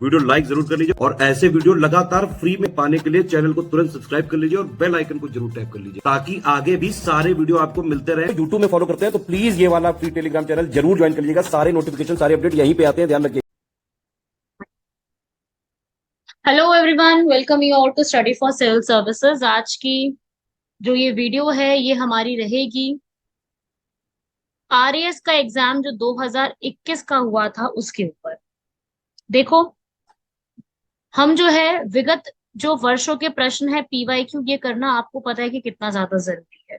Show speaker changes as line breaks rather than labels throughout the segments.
Video like जरूर कर लीजिए और ऐसे वीडियो लगातार फ्री में पाने के लिए चैनल को तुरंत सब्सक्राइब कर लीजिए और बेल आइकन को जरूर टैप कर लीजिए ताकि आगे भी सारे वीडियो आपको मिलते रहे। यूट्यूब में फॉलो करते हैं तो प्लीज ये वाला फ्री टेलीग्राम चैनल जरूर ज्वाइन कर लीजिएगा। सारे नोटिफिकेशन सारे अपडेट यहीं पे आते हैं, ध्यान रखिए।
Hello everyone, welcome you all to study for civil services. आज की जो ये वीडियो है ये हमारी रहेगी आरएएस का एग्जाम जो 2021 का हुआ था उसके ऊपर। देखो, हम जो है विगत जो वर्षों के प्रश्न है पीवाईक्यू ये करना आपको पता है कि कितना ज्यादा जरूरी है।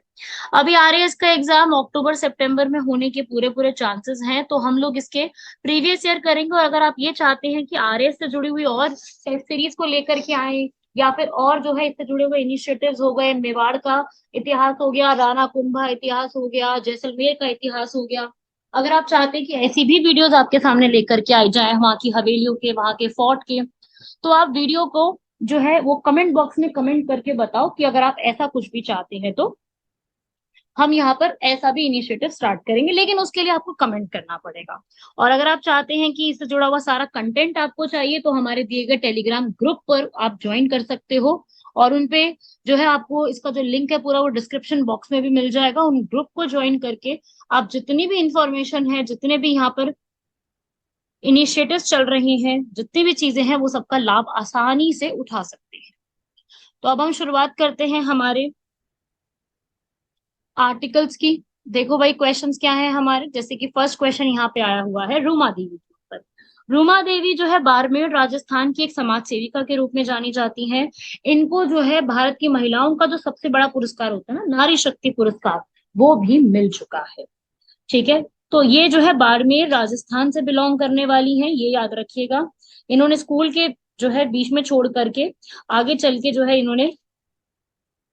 अभी आरएएस का एग्जाम अक्टूबर सितंबर में होने के पूरे पूरे चांसेस हैं, तो हम लोग इसके प्रीवियस ईयर करेंगे। और अगर आप ये चाहते हैं कि आरएएस से जुड़ी हुई और टेस्ट सीरीज को लेकर के आए या फिर और जो है इससे जुड़े हुए इनिशिएटिव्स हो गए, मेवाड़ का इतिहास हो गया, राणा कुंभा इतिहास हो गया, जैसलमेर का इतिहास हो गया, अगर आप चाहते हैं कि ऐसी भी वीडियोस आपके सामने लेकर के आई जाए वहां की हवेलियों के, वहां के फोर्ट के, तो आप वीडियो को जो है वो कमेंट बॉक्स में कमेंट करके बताओ कि अगर आप ऐसा कुछ भी चाहते हैं तो हम यहाँ पर ऐसा भी इनिशिएटिव स्टार्ट करेंगे। लेकिन उसके लिए आपको कमेंट करना पड़ेगा। और अगर आप चाहते हैं कि इससे जुड़ा हुआ सारा कंटेंट आपको चाहिए तो हमारे दिए गए टेलीग्राम ग्रुप पर आप ज्वाइन कर सकते हो और उनपे जो है आपको इसका जो लिंक है पूरा वो डिस्क्रिप्शन बॉक्स में भी मिल जाएगा। उन ग्रुप को ज्वाइन करके आप जितनी भी इंफॉर्मेशन है, जितने भी यहाँ पर इनिशिएटिव्स चल रही हैं, जितनी भी चीजें हैं, वो सबका लाभ आसानी से उठा सकते हैं। तो अब हम शुरुआत करते हैं हमारे आर्टिकल्स की। देखो भाई, क्वेश्चंस क्या है हमारे, जैसे कि फर्स्ट क्वेश्चन यहाँ पे आया हुआ है रूमा देवी के ऊपर। रूमा देवी जो है बाड़मेर राजस्थान की एक समाज सेविका के रूप में जानी जाती हैं। इनको जो है भारत की महिलाओं का जो सबसे बड़ा पुरस्कार होता है ना, नारी शक्ति पुरस्कार, वो भी मिल चुका है। ठीक है, तो ये जो है बाड़मेर राजस्थान से बिलोंग करने वाली हैं, ये याद रखिएगा। इन्होंने स्कूल के जो है बीच में छोड़ करके आगे चल के जो है इन्होंने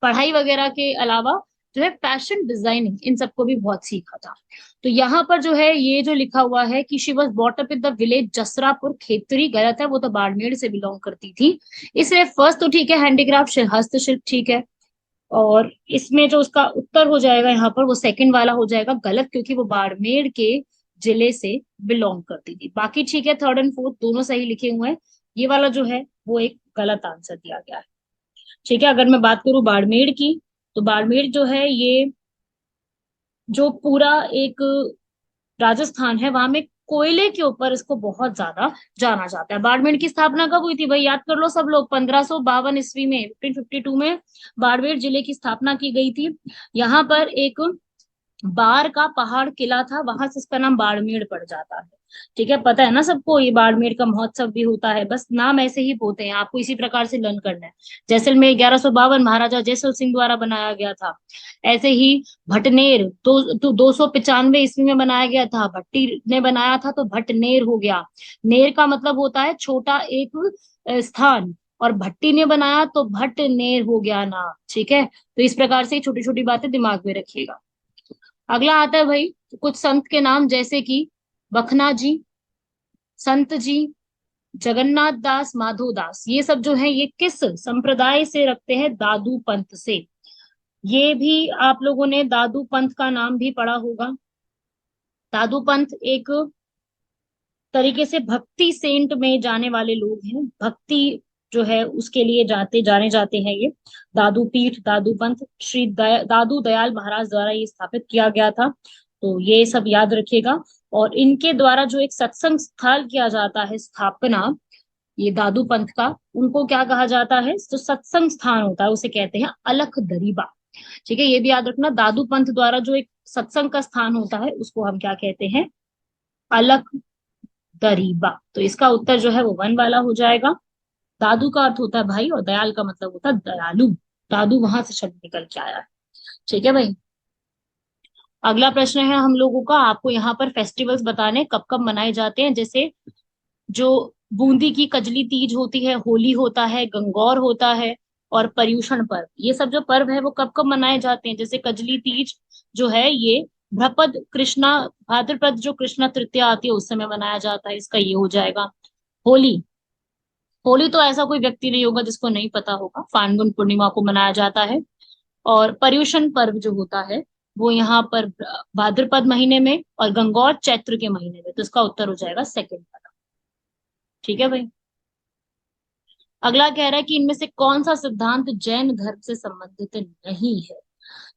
पढ़ाई वगैरह के अलावा जो है फैशन डिजाइनिंग इन सबको भी बहुत सीखा था। तो यहाँ पर जो है ये जो लिखा हुआ है कि she was bought up in the village Jasrapur Khetri, गलत है, वो तो बाड़मेर से बिलोंग करती थी। इसलिए फर्स्ट तो ठीक है, हैंडीक्राफ्ट हस्तशिल्प ठीक है। और इसमें जो उसका उत्तर हो जाएगा यहाँ पर वो सेकंड वाला हो जाएगा गलत, क्योंकि वो बाड़मेर के जिले से बिलोंग करती थी। बाकी ठीक है, थर्ड एंड फोर्थ दोनों सही लिखे हुए हैं। ये वाला जो है वो एक गलत आंसर दिया गया है। ठीक है, अगर मैं बात करूं बाड़मेर की, तो बाड़मेर जो है ये जो पूरा एक राजस्थान है वहां में कोयले के ऊपर इसको बहुत ज्यादा जाना जाता है। बाड़मेर की स्थापना कब हुई थी भाई, याद कर लो सब लोग, 1552 ईस्वी में, 1552 में बाड़मेर जिले की स्थापना की गई थी। यहाँ पर एक बाढ़ का पहाड़ किला था, वहां से इसका नाम बाड़मेर पड़ जाता है। ठीक है, पता है ना सबको, ये बाड़मेर का महोत्सव भी होता है, बस नाम ऐसे ही होते हैं, आपको इसी प्रकार से लर्न करना है। जैसलमेर 1152 महाराजा जैसल सिंह द्वारा बनाया गया था। ऐसे ही भटनेर 295 ईस्वी में बनाया गया था, भट्टी ने बनाया था तो भटनेर हो गया। नेर का मतलब होता है छोटा एक स्थान, और भट्टी ने बनाया तो भटनेर हो गया ना। ठीक है, तो इस प्रकार से छोटी छोटी बातें दिमाग में रखिएगा। अगला आता है भाई कुछ संत के नाम, जैसे कि बखना जी, संत जी, जगन्नाथ दास, माधो दास, ये सब जो है ये किस संप्रदाय से रखते हैं, दादू पंथ से। ये भी आप लोगों ने दादू पंथ का नाम भी पढ़ा होगा। दादू पंथ एक तरीके से भक्ति सेंट में जाने वाले लोग हैं, भक्ति जो है उसके लिए जाने जाते हैं ये। दादू पीठ, दादू पंथ दादू दयाल महाराज द्वारा ये स्थापित किया गया था। तो ये सब याद रखिएगा। और इनके द्वारा जो एक सत्संग स्थल किया जाता है स्थापना, ये दादू पंथ का, उनको क्या कहा जाता है, जो सत्संग स्थान होता है उसे कहते हैं अलख दरीबा। ठीक है, ये भी याद रखना, दादू पंथ द्वारा जो एक सत्संग का स्थान होता है उसको हम क्या कहते हैं, अलख दरीबा। तो इसका उत्तर जो है वो वन वाला हो जाएगा। दादू का अर्थ होता है भाई और दयाल का मतलब होता है दयालु। दादू वहां से शब्द निकल के आया है। ठीक है भाई, अगला प्रश्न है हम लोगों का, आपको यहाँ पर फेस्टिवल्स बताने कब कब मनाए जाते हैं। जैसे जो बूंदी की कजली तीज होती है, होली होता है, गंगौर होता है, और पर्यूषण पर्व, ये सब जो पर्व है वो कब कब मनाए जाते हैं। जैसे कजली तीज जो है ये भ्रपद कृष्णा भाद्रपद जो कृष्णा तृतीया आती है उस समय मनाया जाता है, इसका ये हो जाएगा। होली, होली तो ऐसा कोई व्यक्ति नहीं होगा जिसको नहीं पता होगा, फाल्गुन पूर्णिमा को मनाया जाता है। और पर्युषण पर्व जो होता है वो यहाँ पर भाद्रपद महीने में, और गंगौर चैत्र के महीने में, तो इसका उत्तर हो जाएगा सेकंड वाला। ठीक है भाई, अगला कह रहा है कि इनमें से कौन सा सिद्धांत जैन धर्म से संबंधित नहीं है।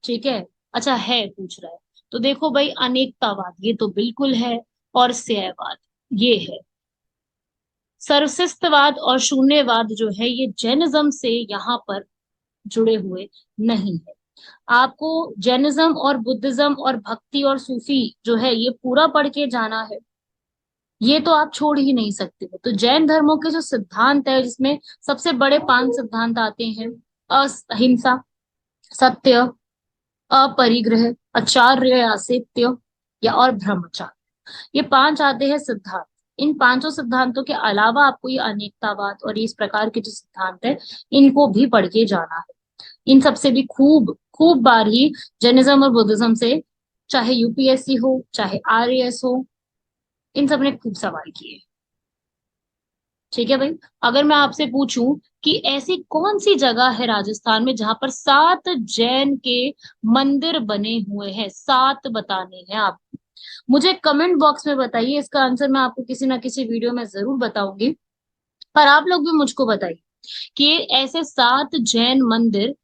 ठीक है, अच्छा है पूछ रहा है। तो देखो भाई, अनेकतावाद ये तो बिल्कुल है, और स्यवाद ये है। सर्वशिष्टवाद और शून्यवाद जो है ये जैनिज्म से यहाँ पर जुड़े हुए नहीं है। आपको जैनिज्म और बुद्धिज्म और भक्ति और सूफी जो है ये पूरा पढ़ के जाना है, ये तो आप छोड़ ही नहीं सकते हो। तो जैन धर्मों के जो सिद्धांत है, जिसमें सबसे बड़े 5 सिद्धांत आते हैं: अहिंसा, सत्य, अपरिग्रह, आचार्य आसेत्य या और ब्रह्मचार्य, ये 5 आते हैं सिद्धांत। इन पांचों सिद्धांतों के अलावा आपको ये अनेकतावाद और इस प्रकार के जो सिद्धांत है इनको भी पढ़ के जाना है। इन सबसे भी खूब खूब बार ही जैनिज्म और बुद्धिज्म से, चाहे यूपीएससी हो चाहे आरएएस हो, इन सब ने खूब सवाल किए। ठीक है भाई, अगर मैं आपसे पूछूं कि ऐसी कौन सी जगह है राजस्थान में जहां पर 7 जैन के मंदिर बने हुए हैं, 7 बताने हैं आप, मुझे कमेंट बॉक्स में बताइए। इसका आंसर मैं आपको किसी ना किसी वीडियो में जरूर बताऊंगी, पर आप लोग भी मुझको बताइए कि ऐसे 7 जैन मंदिर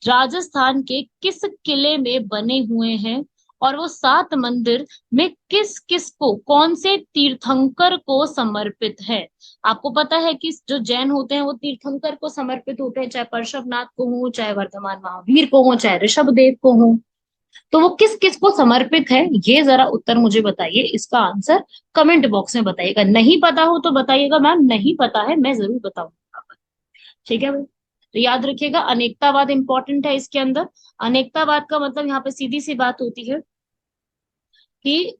राजस्थान के किस किले में बने हुए हैं, और वो 7 मंदिर में किस किस को, कौन से तीर्थंकर को समर्पित है। आपको पता है कि जो जैन होते हैं वो तीर्थंकर को समर्पित होते हैं, चाहे पार्श्वनाथ को हो, चाहे वर्धमान महावीर को हो, चाहे ऋषभ देव को हो। तो वो किस किस को समर्पित है, ये जरा उत्तर मुझे बताइए। इसका आंसर कमेंट बॉक्स में बताइएगा। नहीं पता हो तो बताइएगा मैम नहीं पता है, मैं जरूर बताऊंगा। ठीक है भाई, तो याद रखिएगा अनेकतावाद इंपॉर्टेंट है इसके अंदर। अनेकतावाद का मतलब यहाँ पे सीधी सी बात होती है कि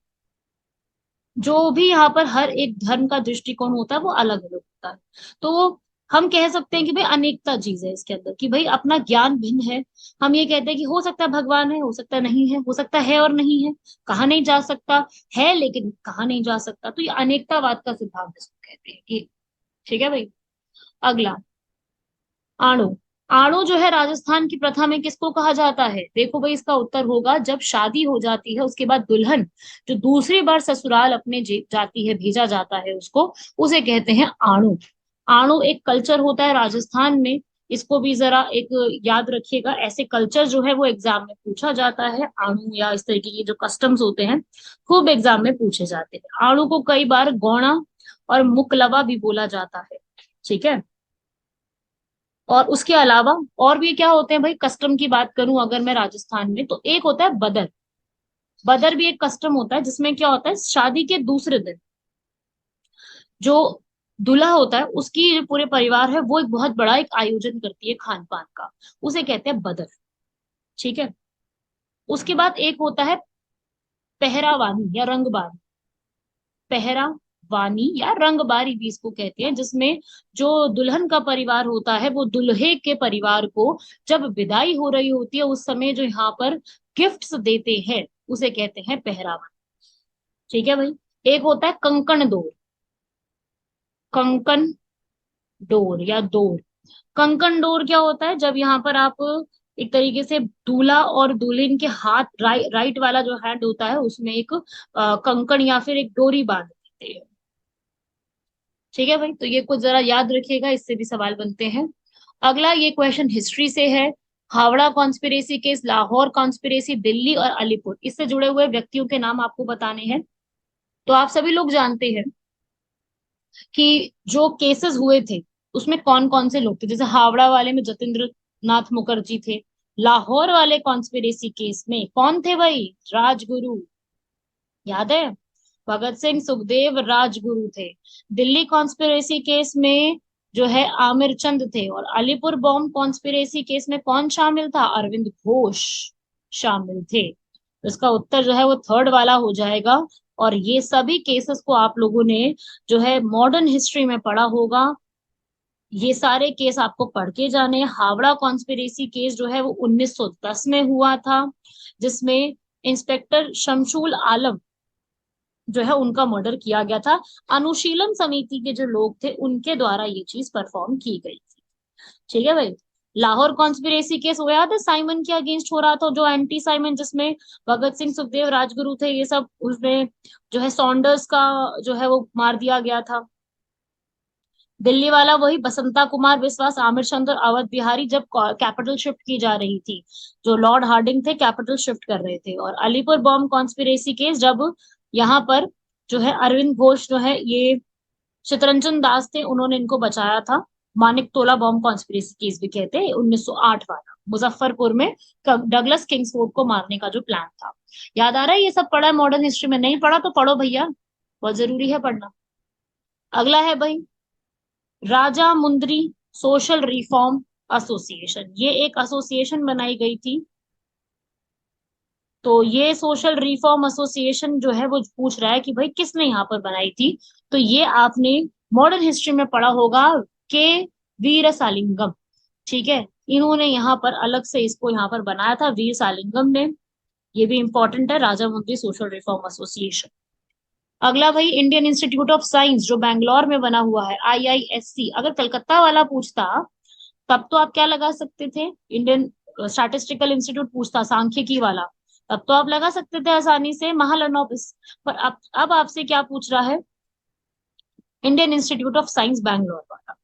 जो भी यहाँ पर हर एक धर्म का दृष्टिकोण होता है वो अलग अलग होता है। तो हम कह सकते हैं कि भाई अनेकता चीज है इसके अंदर, कि भाई अपना ज्ञान भिन्न है। हम ये कहते हैं कि हो सकता है भगवान है, हो सकता है नहीं है, हो सकता है और नहीं है, कहा नहीं जा सकता, है लेकिन कहा नहीं जा सकता। तो ये अनेकतावाद का सिद्धांत इसको कहते हैं कि। ठीक है भाई, अगला, आणु। आणु जो है राजस्थान की प्रथा में किसको कहा जाता है? देखो भाई, इसका उत्तर होगा जब शादी हो जाती है उसके बाद दुल्हन जो दूसरी बार ससुराल अपने जाती है, भेजा जाता है उसको, उसे कहते हैं आणु। आणु एक कल्चर होता है राजस्थान में, इसको भी जरा एक याद रखिएगा। ऐसे कल्चर जो है वो एग्जाम में पूछा जाता है। आणु या इस तरीके के जो कस्टम्स होते हैं खूब एग्जाम में पूछे जाते हैं। आणु को कई बार गौणा और मुकलवा भी बोला जाता है। ठीक है, और उसके अलावा और भी क्या होते हैं भाई, कस्टम की बात करूं अगर मैं राजस्थान में, तो एक होता है बदर। बदर भी एक कस्टम होता है जिसमें क्या होता है, शादी के दूसरे दिन जो दूल्हा होता है उसकी जो पूरे परिवार है वो एक बहुत बड़ा एक आयोजन करती है खान पान का, उसे कहते हैं बदर। ठीक है, उसके बाद एक होता है पहरावानी या रंगबारी। पहरा वानी या रंगबारी भी इसको कहते हैं, जिसमें जो दुल्हन का परिवार होता है वो दुल्हे के परिवार को जब विदाई हो रही होती है उस समय जो यहाँ पर गिफ्ट्स देते हैं उसे कहते हैं पहरावा। ठीक है भाई, एक होता है कंकण दौर। कंकन डोर या दौर। कंकन डोर क्या होता है, जब यहाँ पर आप एक तरीके से दूल्हा और दुल्हन के हाथ, राइट वाला जो हैंड होता है उसमें एक कंकण या फिर एक डोरी बांध देते हैं। ठीक है भाई, तो ये कुछ जरा याद रखिएगा, इससे भी सवाल बनते हैं। अगला ये क्वेश्चन हिस्ट्री से है। Howrah conspiracy case, Lahore conspiracy, Delhi और अलीपुर, इससे जुड़े हुए व्यक्तियों के नाम आपको बताने हैं। तो आप सभी लोग जानते हैं कि जो केसेस हुए थे उसमें कौन कौन से लोग थे। जैसे हावड़ा वाले में जतेंद्र नाथ मुखर्जी थे। लाहौर वाले कॉन्स्पिरेसी केस में कौन थे भाई? राजगुरु, याद है? भगत सिंह, सुखदेव, राजगुरु थे। दिल्ली कॉन्स्पिरेसी केस में जो है आमिर चंद थे। और अलीपुर बॉम्ब कॉन्स्पिरेसी केस में कौन शामिल था? अरविंद घोष शामिल थे। तो इसका उत्तर जो है वो थर्ड वाला हो जाएगा। और ये सभी केसेस को आप लोगों ने जो है मॉडर्न हिस्ट्री में पढ़ा होगा। ये सारे केस आपको पढ़ के जाने हैं। हावड़ा कॉन्स्पिरेसी केस जो है वो 1910 में हुआ था, जिसमें इंस्पेक्टर शमशुल आलम जो है उनका मर्डर किया गया था। अनुशीलन समिति के जो लोग थे उनके द्वारा ये चीज परफॉर्म की गई थी। ठीक है भाई, लाहौर कॉन्स्पिरेसी केस वो याद है, साइमन के अगेंस्ट हो रहा था, जो एंटी साइमन, जिसमें भगत सिंह, सुखदेव, राजगुरु थे ये सब, उसमें जो है सॉन्डर्स का जो है वो मार दिया गया था। दिल्ली वाला वही बसंता कुमार विश्वास, आमिर चंद्र, अवध बिहारी, जब कैपिटल शिफ्ट की जा रही थी, जो लॉर्ड हार्डिंग थे कैपिटल शिफ्ट कर रहे थे। और अलीपुर बॉम्ब कॉन्स्पिरेसी केस, जब यहाँ पर जो है अरविंद घोष जो है, ये चितरंजन दास थे, उन्होंने इनको बचाया था। मानिक तोला बॉम्ब कॉन्स्पिरेसी केस भी कहते हैं, 1908 वाला, मुजफ्फरपुर में डगलस किंग्सफोर्ड को मारने का जो प्लान था। याद आ रहा है? ये सब पढ़ा है मॉडर्न हिस्ट्री में, नहीं पढ़ा तो पढ़ो भैया, बहुत जरूरी है पढ़ना। अगला है भाई राजा मुंद्री सोशल रिफॉर्म एसोसिएशन। ये एक एसोसिएशन बनाई गई थी। तो ये सोशल रिफॉर्म एसोसिएशन जो है वो पूछ रहा है कि भाई किसने यहाँ पर बनाई थी। तो ये आपने मॉडर्न हिस्ट्री में पढ़ा होगा, के वीर सालिंगम। ठीक है, इन्होंने यहाँ पर अलग से इसको यहाँ पर बनाया था, वीर सालिंगम ने। ये भी इंपॉर्टेंट है, राजा मुंद्री सोशल रिफॉर्म एसोसिएशन। अगला भाई इंडियन इंस्टीट्यूट ऑफ साइंस जो बैंगलोर में बना हुआ है, IISC। अगर कलकत्ता वाला पूछता तब तो आप क्या लगा सकते थे, इंडियन स्टैटिस्टिकल इंस्टीट्यूट पूछता सांख्यिकी वाला, तब तो आप लगा सकते थे आसानी से महालनोबिस। पर अब आपसे क्या पूछ रहा है, Indian institute of science Bangalore वाला।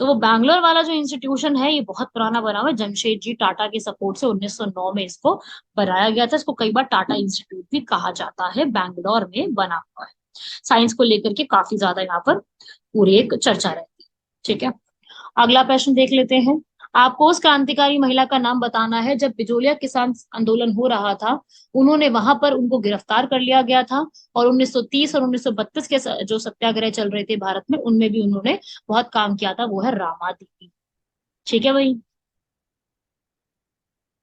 तो वो बैंगलोर वाला जो इंस्टीट्यूशन है, ये बहुत पुराना बना हुआ है, जमशेदजी टाटा के सपोर्ट से 1909 में इसको बनाया गया था। इसको कई बार टाटा इंस्टीट्यूट भी कहा जाता है, बैंगलोर में बना हुआ है। साइंस को लेकर के काफी ज्यादा यहाँ पर पूरी एक चर्चा रहती है। ठीक है, अगला प्रश्न देख लेते हैं। आपको उस क्रांतिकारी महिला का नाम बताना है जब बिजोलिया किसान आंदोलन हो रहा था, उन्होंने वहां पर उनको गिरफ्तार कर लिया गया था। और 1930 और 1932 के जो सत्याग्रह चल रहे थे भारत में, उनमें भी उन्होंने बहुत काम किया था, वो है रामा देवी। ठीक है भाई,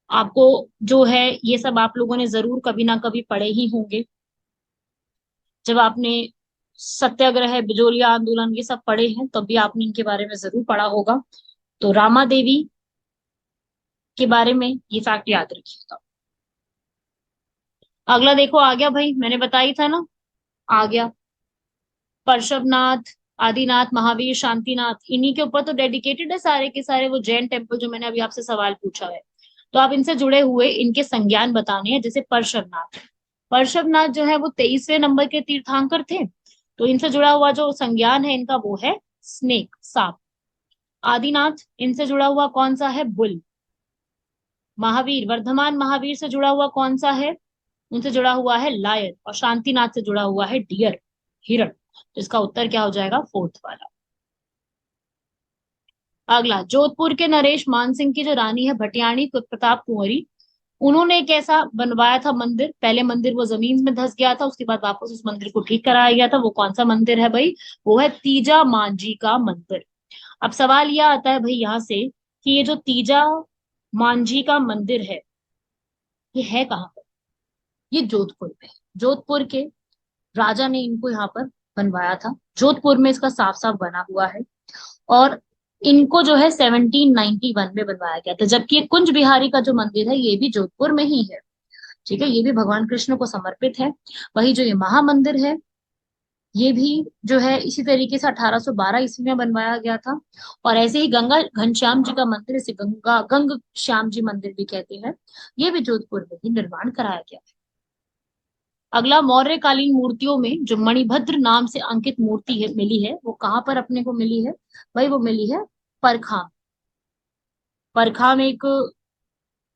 आपको जो है ये सब आप लोगों ने जरूर कभी ना कभी पढ़े ही होंगे, जब आपने सत्याग्रह बिजोलिया आंदोलन ये सब पढ़े हैं तब भी आपने इनके बारे में जरूर पढ़ा होगा। तो रामा देवी के बारे में ये फैक्ट याद रखिएगा। अगला देखो, आ गया भाई, मैंने बताई था ना, आ गया पार्श्वनाथ, आदिनाथ, महावीर, शांतिनाथ। इन्हीं के ऊपर तो डेडिकेटेड है सारे के सारे वो जैन टेम्पल जो मैंने अभी आपसे सवाल पूछा है। तो आप इनसे जुड़े हुए इनके संज्ञान बताने हैं। जैसे पार्श्वनाथ, पार्श्वनाथ जो है वो 23वें नंबर के तीर्थंकर थे। तो इनसे जुड़ा हुआ जो संज्ञान है इनका, वो है स्नेक, सांप। आदिनाथ, इनसे जुड़ा हुआ कौन सा है, बुल। महावीर, वर्धमान महावीर से जुड़ा हुआ कौन सा है, उनसे जुड़ा हुआ है लायन। और शांतिनाथ से जुड़ा हुआ है डियर, हिरण। तो इसका उत्तर क्या हो जाएगा, फोर्थ वाला। अगला, जोधपुर के नरेश मान सिंह की जो रानी है भटियाणी प्रताप कुंवरी, उन्होंने एक ऐसा बनवाया था मंदिर। पहले मंदिर वो जमीन में धंस गया था, उसके बाद वापस उस मंदिर को ठीक कराया गया था। वो कौन सा मंदिर है भाई, वो है तीजा मांझी का मंदिर। अब सवाल यह आता है भाई यहाँ से कि ये जो तीजा मांझी का मंदिर है, ये है कहाँ पर। ये जोधपुर में है। जोधपुर के राजा ने इनको यहाँ पर बनवाया था। जोधपुर में इसका साफ साफ बना हुआ है। और इनको जो है 1791 में बनवाया गया था। जबकि ये कुंज बिहारी का जो मंदिर है ये भी जोधपुर में ही है। ठीक है, ये भी भगवान कृष्ण को समर्पित है। वही जो ये महामंदिर है, ये भी जो है इसी तरीके से 1812 ईस्वी में बनवाया गया था। और ऐसे ही गंगा घनश्याम जी का मंदिर, इसे गंग श्याम जी मंदिर भी कहते हैं, ये भी जोधपुर में ही निर्माण कराया गया है। अगला, मौर्य कालीन मूर्तियों में जो मणिभद्र नाम से अंकित मूर्ति है मिली है, वो कहाँ पर अपने को मिली है भाई, वो मिली है परखाम। परखाम एक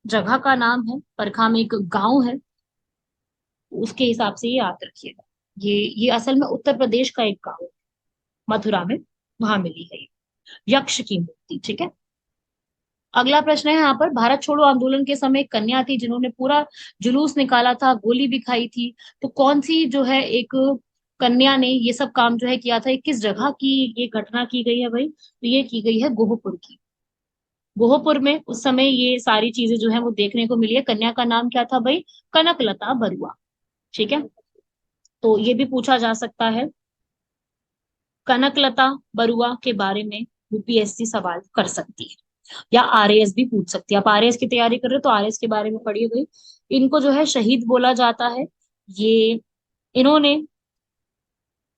जगह का नाम है, परखाम एक गांव है, उसके हिसाब से ये याद रखिएगा। ये असल में उत्तर प्रदेश का एक गांव है, मथुरा में, वहां मिली है ये यक्ष की मूर्ति। ठीक है, अगला प्रश्न है यहाँ पर, भारत छोड़ो आंदोलन के समय एक कन्या थी जिन्होंने पूरा जुलूस निकाला था, गोली भी खाई थी। तो कौन सी जो है एक कन्या ने ये सब काम जो है किया था, ये किस जगह की ये घटना की गई है भाई, तो ये की गई है गोहपुर की। गोहपुर में उस समय ये सारी चीजें जो है वो देखने को मिली है। कन्या का नाम क्या था भाई, कनकलता बरुआ। ठीक है, तो ये भी पूछा जा सकता है, कनकलता बरुआ के बारे में यूपीएससी सवाल कर सकती है, या आरएएस भी पूछ सकती है। आप आरएएस की तैयारी कर रहे हो तो आरएएस के बारे में पढ़िए भाई। इनको जो है शहीद बोला जाता है। ये इन्होंने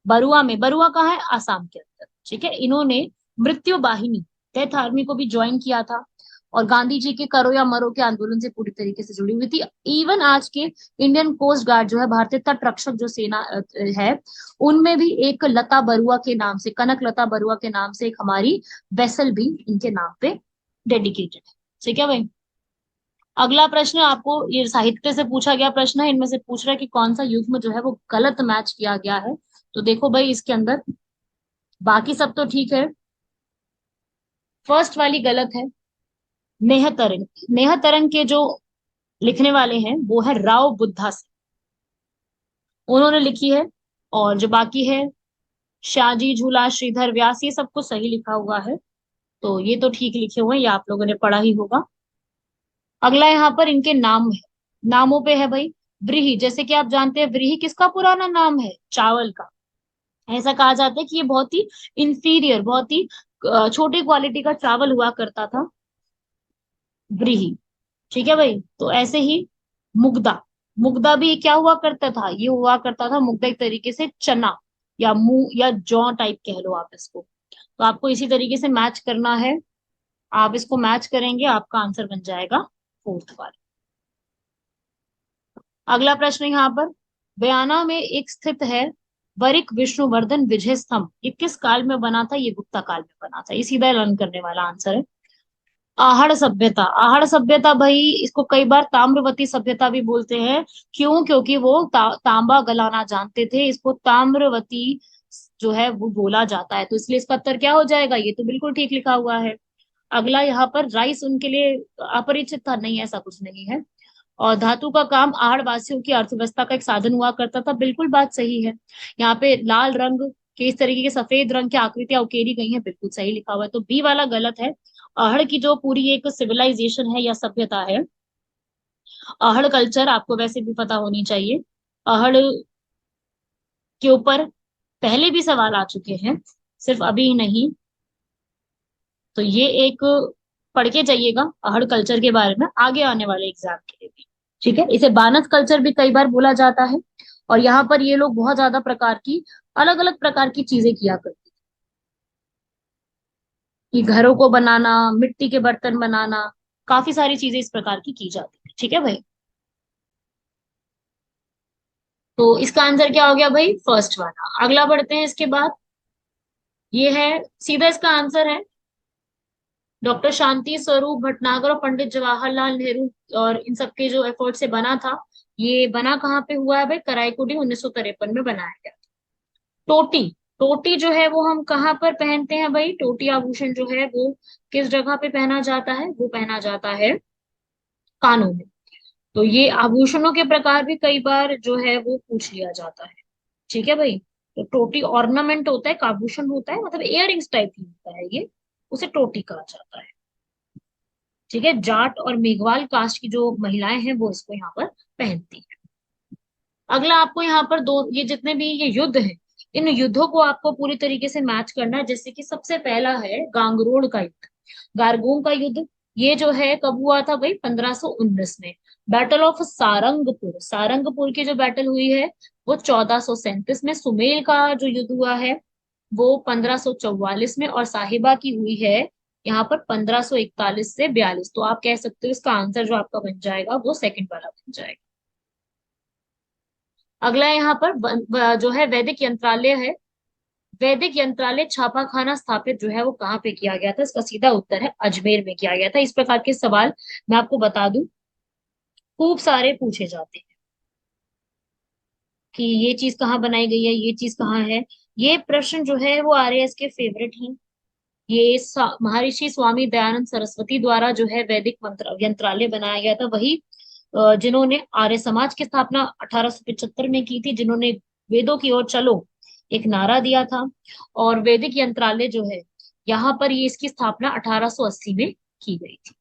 बरुआ में, बरुआ कहाँ है, आसाम के अंदर। ठीक है, इन्होंने मृत्यु वाहिनी डेथ आर्मी को भी ज्वाइन किया था। और गांधी जी के करो या मरो के आंदोलन से पूरी तरीके से जुड़ी हुई थी। इवन आज के इंडियन कोस्ट गार्ड जो है, भारतीय तट रक्षक जो सेना है, उनमें भी एक लता बरुआ के नाम से, कनक लता बरुआ के नाम से एक हमारी वेसल भी इनके नाम पे डेडिकेटेड है। ठीक है भाई। अगला प्रश्न आपको ये साहित्य से पूछा गया प्रश्न है, इनमें से पूछ रहा है कि कौन सा युग्म जो है वो गलत मैच किया गया है। तो देखो भाई, इसके अंदर बाकी सब तो ठीक है, फर्स्ट वाली गलत है। नेह तरंग, नेह तरंग के जो लिखने वाले हैं वो है राव बुद्धा से, उन्होंने लिखी है। और जो बाकी है, शाजी झूला, श्रीधर व्यास, ये सब कुछ सही लिखा हुआ है। तो ये तो ठीक लिखे हुए हैं, ये आप लोगों ने पढ़ा ही होगा। अगला यहाँ पर इनके नाम है, नामों पे है भाई। व्रीहि, जैसे कि आप जानते हैं व्रीहि किसका पुराना नाम है? चावल का। ऐसा कहा जाता है कि ये बहुत ही इंफीरियर, बहुत ही छोटी क्वालिटी का चावल हुआ करता था, व्रीहि। ठीक है भाई। तो ऐसे ही मुग्धा, मुग्धा भी क्या हुआ करता था? ये हुआ करता था मुग्धा एक तरीके से चना या मूंग या जौ टाइप कह लो आप इसको। तो आपको इसी तरीके से मैच करना है, आप इसको मैच करेंगे, आपका आंसर बन जाएगा फोर्थ वाला। अगला प्रश्न यहाँ पर, बयाना में एक स्थित है वरिक विष्णुवर्धन विजय स्तंभ, ये किस काल में बना था? ये गुप्ता काल में बना था। ये सीधा रन करने वाला आंसर है। आहड़ सभ्यता, आहड़ सभ्यता भाई, इसको कई बार ताम्रवती सभ्यता भी बोलते हैं। क्यों? क्योंकि वो तांबा गलाना जानते थे, इसको ताम्रवती जो है वो बोला जाता है। तो इसलिए इसका उत्तर क्या हो जाएगा? ये तो बिल्कुल ठीक लिखा हुआ है। अगला यहाँ पर, राइस उनके लिए अपरिचित था, नहीं ऐसा कुछ नहीं है। और धातु का काम आहड़ वासियों की अर्थव्यवस्था का एक साधन हुआ करता था, बिल्कुल बात सही है। यहाँ पे लाल रंग के इस तरीके के सफेद रंग की आकृतियां उकेरी गई हैं, बिल्कुल सही लिखा हुआ है। तो बी वाला गलत है। आहड़ की जो पूरी एक सिविलाइजेशन है या सभ्यता है, आहड़ कल्चर आपको वैसे भी पता होनी चाहिए। आहड़ के ऊपर पहले भी सवाल आ चुके हैं, सिर्फ अभी ही नहीं। तो ये एक पढ़ के जाइएगा आहड़ कल्चर के बारे में आगे आने वाले एग्जाम के लिए भी। ठीक है। इसे बानस कल्चर भी कई बार बोला जाता है। और यहाँ पर ये लोग बहुत ज्यादा प्रकार की, अलग अलग प्रकार की चीजें किया करते हैं, कि घरों को बनाना, मिट्टी के बर्तन बनाना, काफी सारी चीजें इस प्रकार की जाती है। ठीक है भाई। तो इसका आंसर क्या हो गया भाई? फर्स्ट वाला। अगला बढ़ते हैं इसके बाद, ये है सीधा इसका आंसर है डॉक्टर शांति स्वरूप भटनागर और पंडित जवाहरलाल नेहरू, और इन सबके जो एफर्ट से बना था। ये बना कहाँ पे हुआ है भाई? कराईकुडी 1953 में बनाया गया। टोटी, टोटी जो है वो हम कहाँ पर पहनते हैं भाई? टोटी आभूषण जो है वो किस जगह पे पहना जाता है? वो पहना जाता है कानों में। तो ये आभूषणों के प्रकार भी कई बार जो है वो पूछ लिया जाता है। ठीक है भाई। तो टोटी ऑर्नामेंट होता है, एक आभूषण होता है, मतलब इयररिंग्स टाइप ही होता है ये, उसे टोटी कहा जाता है। ठीक है। जाट और मेघवाल कास्ट की जो महिलाएं हैं वो इसको यहाँ पर पहनती है। अगला आपको यहाँ पर दो, ये जितने भी ये युद्ध हैं, इन युद्धों को आपको पूरी तरीके से मैच करना है। जैसे कि सबसे पहला है गांगरोड़ का युद्ध, गारगोन का युद्ध। ये जो है कब हुआ था भाई? 1519 में। बैटल ऑफ सारंगपुर, सारंगपुर की जो बैटल हुई है वो 1437 में। सुमेल का जो युद्ध हुआ है वो 1544 में। और साहिबा की हुई है यहाँ पर 1541 से 42। तो आप कह सकते हो इसका आंसर जो आपका बन जाएगा वो सेकंड वाला बन जाएगा। अगला यहाँ पर जो है वैदिक यंत्रालय है। वैदिक यंत्रालय छापाखाना स्थापित जो है वो कहाँ पे किया गया था? इसका सीधा उत्तर है अजमेर में किया गया था। इस प्रकार के सवाल मैं आपको बता दूं खूब सारे पूछे जाते हैं कि ये चीज कहाँ बनाई गई है, ये चीज कहाँ है। ये प्रश्न जो है वो आरएएस के फेवरेट हैं। ये महर्षि स्वामी दयानंद सरस्वती द्वारा जो है वैदिक मंत्र यंत्रालय बनाया गया था, वही जिन्होंने आर्य समाज की स्थापना 1875 में की थी, जिन्होंने वेदों की ओर चलो एक नारा दिया था। और वैदिक यंत्रालय जो है यहाँ पर, ये इसकी स्थापना 1880 में की गई थी।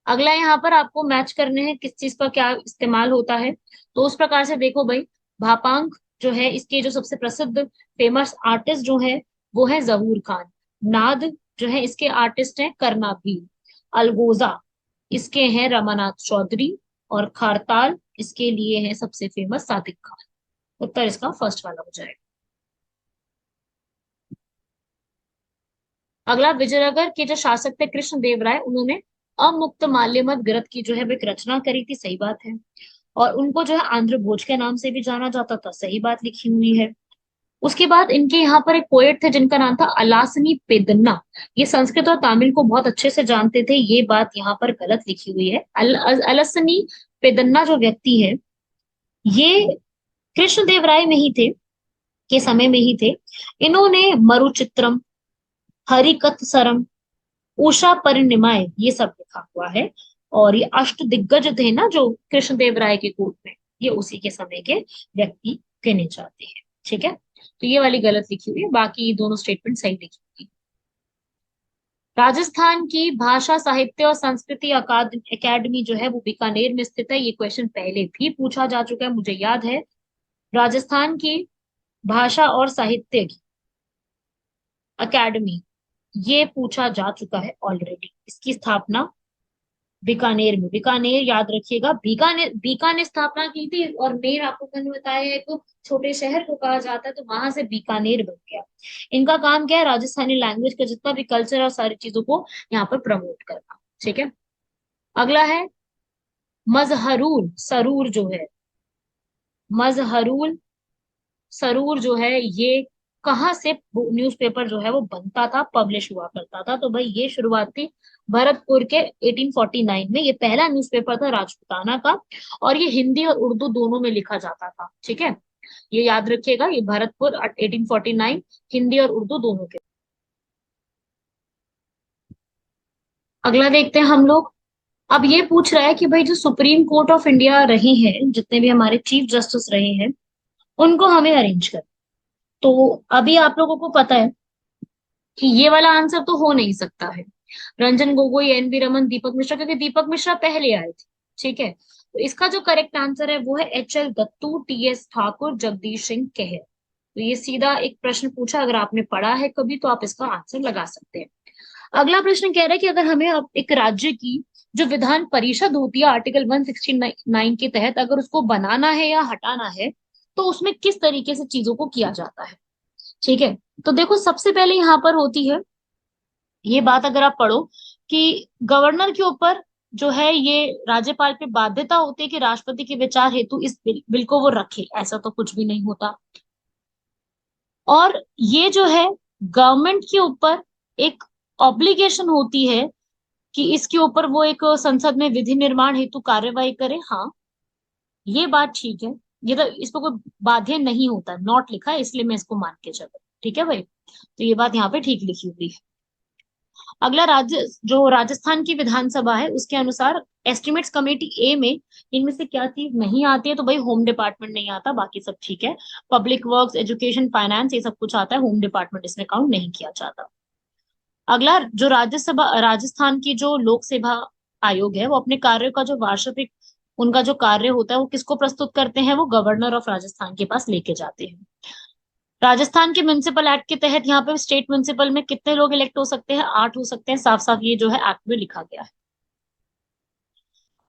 अगला यहाँ पर आपको मैच करने हैं किस चीज का क्या इस्तेमाल होता है। तो उस प्रकार से देखो भाई, भापांक जो है इसके जो सबसे प्रसिद्ध फेमस आर्टिस्ट जो है वो है जहूर खान। नाद जो है इसके आर्टिस्ट हैं कर्नाभील। अलगोजा इसके हैं रमानाथ चौधरी। और खारताल इसके लिए है सबसे फेमस सादिक खान। उत्तर इसका फर्स्ट वाला हो जाएगा। अगला, विजयनगर के जो शासक थे कृष्णदेव राय, उन्होंने अमुक्त माल्यमत ग्रंथ की जो है वो एक रचना करी थी, सही बात है। और उनको जो है आंध्र भोज के नाम से भी जाना जाता था, सही बात लिखी हुई है। उसके बाद इनके यहाँ पर एक पोएट थे जिनका नाम था अलासनी पेदन्ना। ये संस्कृत और तमिल को बहुत अच्छे से जानते थे, ये बात यहाँ पर गलत लिखी हुई है। अलासनी पेदन्ना जो व्यक्ति है, ये कृष्णदेव राय में ही थे, के समय में ही थे। इन्होंने मरुचित्रम, हरिकथसरम, उषा परिनिमाय ये सब लिखा हुआ है। और ये अष्ट दिग्गज थे ना जो कृष्णदेव राय के कोर्ट में, ये उसी के समय के व्यक्ति गिने जाते हैं। ठीक है, तो ये वाली गलत लिखी हुई है, बाकी दोनों स्टेटमेंट सही लिखी हुई है। राजस्थान की भाषा साहित्य और संस्कृति अकादमी जो है वो बीकानेर में स्थित है। ये क्वेश्चन पहले भी पूछा जा चुका है, मुझे याद है। राजस्थान की भाषा और साहित्य की अकादमी, ये पूछा जा चुका है ऑलरेडी। इसकी स्थापना बीकानेर में, बीकानेर याद रखिएगा, बीकानेर, बीका ने स्थापना की थी। और नेर आपको मैंने बताया है तो छोटे शहर को कहा जाता है, तो वहां से बीकानेर बन गया। इनका काम क्या है, राजस्थानी लैंग्वेज का जितना भी कल्चर और सारी चीजों को यहाँ पर प्रमोट करना। ठीक है, अगला है मजहरुल सरूर जो है, मजहरुल सरूर जो है, ये कहाँ से न्यूज़पेपर जो है वो बनता था, पब्लिश हुआ करता था? तो भाई ये शुरुआत थी भरतपुर के 1849 में। ये पहला न्यूज़पेपर था राजपूताना का, और ये हिंदी और उर्दू दोनों में लिखा जाता था। ठीक है, ये याद रखिएगा, ये भरतपुर 1849, हिंदी और उर्दू दोनों के। अगला देखते हैं हम लोग। अब ये पूछ रहा है कि भाई जो सुप्रीम कोर्ट ऑफ इंडिया रहे हैं, जितने भी हमारे चीफ जस्टिस रहे हैं, उनको हमें अरेंज कर। तो अभी आप लोगों को पता है कि ये वाला आंसर तो हो नहीं सकता है, रंजन गोगोई, एन वी रमन, दीपक मिश्रा, क्योंकि दीपक मिश्रा पहले आए थे। ठीक है, तो इसका जो करेक्ट आंसर है वो है H L Dattu, T S Thakur, Jagdish Singh Kaher. तो ये सीधा एक प्रश्न पूछा, अगर आपने पढ़ा है कभी तो आप इसका आंसर लगा सकते हैं। अगला प्रश्न कह रहा है कि अगर हमें अब एक राज्य की जो विधान परिषद होती है आर्टिकल 169 के तहत, अगर उसको बनाना है या हटाना है, तो उसमें किस तरीके से चीजों को किया जाता है? ठीक है, तो देखो सबसे पहले यहाँ पर होती है ये बात, अगर आप पढ़ो, कि गवर्नर के ऊपर जो है ये राज्यपाल पे बाध्यता होती है कि राष्ट्रपति के विचार हेतु इस बिल को वो रखे, ऐसा तो कुछ भी नहीं होता। और ये जो है गवर्नमेंट के ऊपर एक ऑब्लिगेशन होती है कि इसके ऊपर वो एक संसद में विधि निर्माण हेतु कार्यवाही करे। हाँ, ये बात ठीक है, ये तो इस पर कोई बाध्य नहीं होता, नॉट लिखा है इसलिए मैं इसको मान के चलूं। ठीक है भाई, तो ये बात यहाँ पे ठीक लिखी हुई है। अगला, राज्य जो राजस्थान की विधानसभा है उसके अनुसार एस्टिमेट्स कमेटी ए में इनमें से क्या चीज नहीं आती है? तो भाई होम डिपार्टमेंट नहीं आता, बाकी सब ठीक है। पब्लिक वर्क्स, एजुकेशन, फाइनेंस, ये सब कुछ आता है, होम डिपार्टमेंट इसमें काउंट नहीं किया जाता। अगला, जो राज्यसभा, राजस्थान की जो लोक सेवा आयोग है, वो अपने कार्यों का जो वार्षिक उनका जो कार्य होता है वो किसको प्रस्तुत करते हैं? वो गवर्नर ऑफ राजस्थान के पास लेके जाते हैं। राजस्थान के म्युनिसिपल एक्ट के तहत यहाँ पे स्टेट म्युनिसिपल में कितने लोग इलेक्ट हो सकते हैं? 8 हो सकते हैं, साफ साफ ये जो है एक्ट में लिखा गया है।